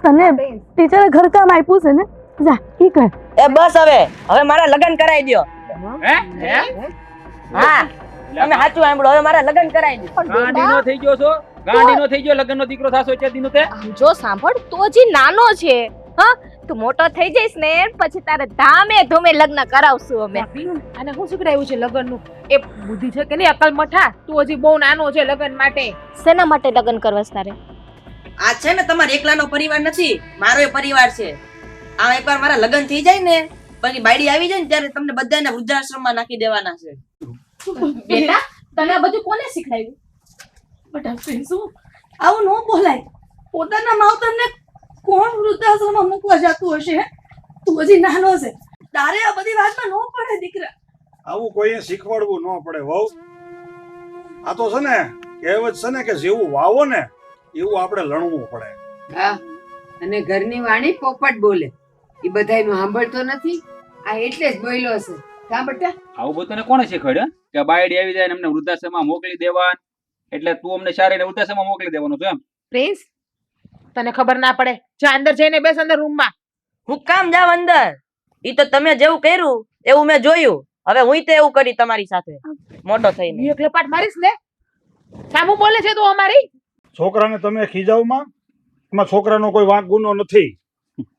તને ટીચરે ઘરકામ આપ્યું છે ને, જા ઈ કર. એ બસ, હવે મારા લગ્ન કરાવી દ્યો. હા, તમે સાચું સાંભળો, હવે મારા લગ્ન કરાવી દો. ગાંડીનો થઈ ગયો છો? ગાંડીનો થઈ ગયો? લગ્નનો દીકરો થાશો એટલે દીનો તે? જો સાંભળ, તું હજી નાનો છે. હા, તું મોટો થઈ જઈશ ને પછી તારે ધામે ધૂમે લગ્ન કરાવશું અમે. અને શું શીખડાયું છે લગ્નનું? એ બુદ્ધિ છે કે નહીં અકલ મઠા? તું હજી બહુ નાનો છે લગ્ન માટે. શેના માટે લગ્ન કરવા છે તારે? આ છે ને તમારા એકલાનો પરિવાર નથી, મારો પરિવાર છે. આ એકવાર મારા લગ્ન થઈ જાય ને પછી બાયડી આવી જાય ને ત્યારે તમને બધાને વૃદ્ધાશ્રમમાં નાખી દેવાના છે. બેટા, તને આ બધું કોને શીખડાયું? બેટા શું આવું ન બોલાય. પોતાના માવતરને કોણ વૃદ્ધાશ્રમમાં મૂકવા જતું હશે? તું હજી નાનો છે, તારે આ બધી વાતમાં ન પડે દીકરા. આવું કોઈએ શીખવાડવું ન પડે વહુ. આ તો છે ને કહેવત છે ને કે જેવું વાવો ને એવું આપણે લણવું પડે. હા, અને ઘરની વાણી પોપટ બોલે, એ બધાયનું સાંભળતો નથી. આ એટલે જ બોલ્યો છે. કા બેટા? આવું બધું તને કોણે શીખવાડ્યું કે બાયડી આવી જાય ને અમને વૃદ્ધાશ્રમમાં મોકલી દેવા? એટલે તું અમને શારીને વૃદ્ધાશ્રમમાં મોકલી દેવાનો છો એમ? પ્રિન્સ, તને ખબર ના પડે. જા અંદર જઈને બેસ, અંદર રૂમમાં. હું કામ જાવ અંદર? ઈ તો તમે જેવું કર્યું એવું મેં જોયું. હવે હું તે એવું કરી તમારી સાથે મોટો થઈને. એક લપાટ મારીશ ને? સામું બોલે છે તું અમારી? છોકરાને તમે ખીજાવમાં, એમાં છોકરાનો કોઈ વાંક ગુનો નથી.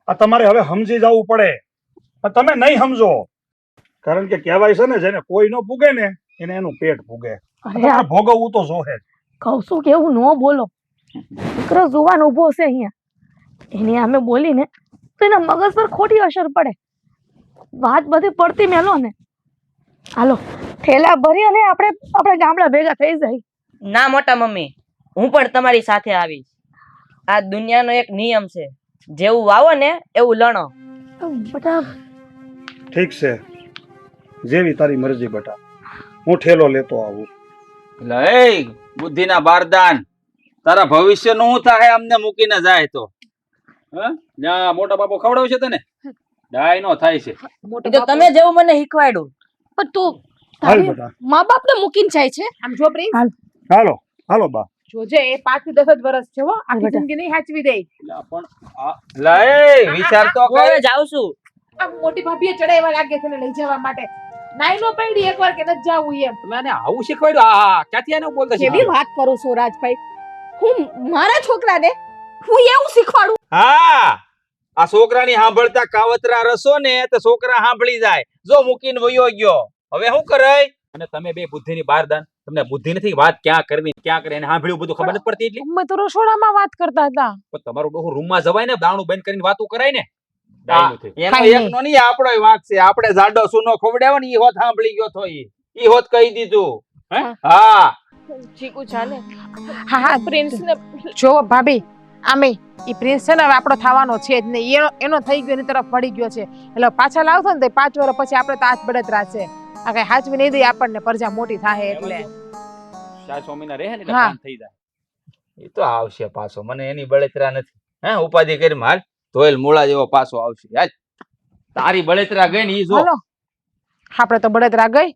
આ તમારે હવે સમજી જવું પડે. પણ તમે નહીં સમજો, કારણ કે કહેવાય છે ને જેને કોઈ ન પૂગે ને એને એનું પેટ પૂગે. અરે તમારે આ ભોગવવું તો જોહે જ. કહું છું કે એવું ન બોલો. દીકરો જુવાન ઊભો છે અહીંયા, એની સામે બોલીને તો એના મગજ પર ખોટી અસર પડે. વાત બધી પડતી મેલો ને. હાલો થેલા ભરી અને આપણે ગામડા ભેગા થઈ જાય. ના મોટા મમ્મી, હું પણ તમારી સાથે આવીશ. આ દુનિયાનો એક નિયમ છે, જેવું વાવો ને એવું લણો. બેટા ઠીક છે, જેવી તારી મરજી બેટા. હું ઠેલો લેતો આવું. એટલે એ બુદ્ધિના બારદાન, તારા ભવિષ્યનું શું થાય અમને મૂકીને જાય તો? ત્યાં મોટા બાપો ખવડાવશે તને ડાય નો થાય છે. એ તો તમે જેવું મને શીખવાડ્યું. પણ તું હાલ તારી બેટા, મા બાપને મૂકીને જાય છે આમ જો પ્રિન્સ હાલો હાલો બા. જોજે એ 5 થી 10 જ વર્ષ છે હો, આખી બેટા. જિંદગી નહીં હાચવી દે. એટલે એ વિચાર તો હું કર. હવે જાઉં છું. આ મોટી ભાભીએ ચડાવવા લાગે છે ને લઈ જવા માટે. નાઈ નો પડી એકવાર કે નથી જાવું એમ. તમે આને આવું શીખવાડ્યું? હા, ક્યાંથી આને બોલતા કેવી શીખવાડ્યું? વાત કરો છો રાજભાઈ? હું મારા છોકરાને હું એવું શીખવાડું? હા, આ છોકરાની સાંભળતા કાવતરા રસો ને તો છોકરા સાંભળી જાય. જો મૂકીને વયો ગયો, હવે શું કરે? અને તમે બે બુદ્ધિની બારદાન, તમને બુદ્ધિ નથી વાત ક્યાં કરવી ક્યાં કરે એને સાંભળ્યું બધું ખબર નથી પડતી એટલી. અમે તો રસોડામાં વાત કરતા હતા. પણ તમારું ડોહું રૂમમાં જવાય ને, દાણું બંધ કરીને વાતું કરાય ને. ડાયનું થઈ. એનો કાંઈ એકનો નહીં, આપણોય વાંક છે. આપણે જાડો સુનો ખવડાવ્યો ને ઈ હોત સાંભળી ગયો તો ઈ હોત કહી દીધું. હે? હા, ચીકુ ચાલે. હા હા પ્રિન્સ ને જો ભાભી આમે ઈ પ્રિન્સ છે ને હવે આપણો થવાનો છે જ નહીં. એનો થઈ ગયો એની તરફ વળી ગયો છે. એટલે પાછા લાવશો ને તો 5 વર્ષ પછી આપણે તો આજ બળતરા છે. આ કઈ હાચવી નહીં દે આપણને, પ્રજા મોટી થાય એટલે. ચાર સ્વામીના રહે ને એટલે હા. કામ થઈ જાય. ઈ તો આવશે પાછો. મને એની બળતરા નથી. હે, ઉપાધિ કરી હાલ. ધોયેલ મૂળા જેવો પાછો આવશે. હાલ, તારી બળતરા ગઈ ને ઈ જો. હાલો આપણે તો બળતરા ગઈ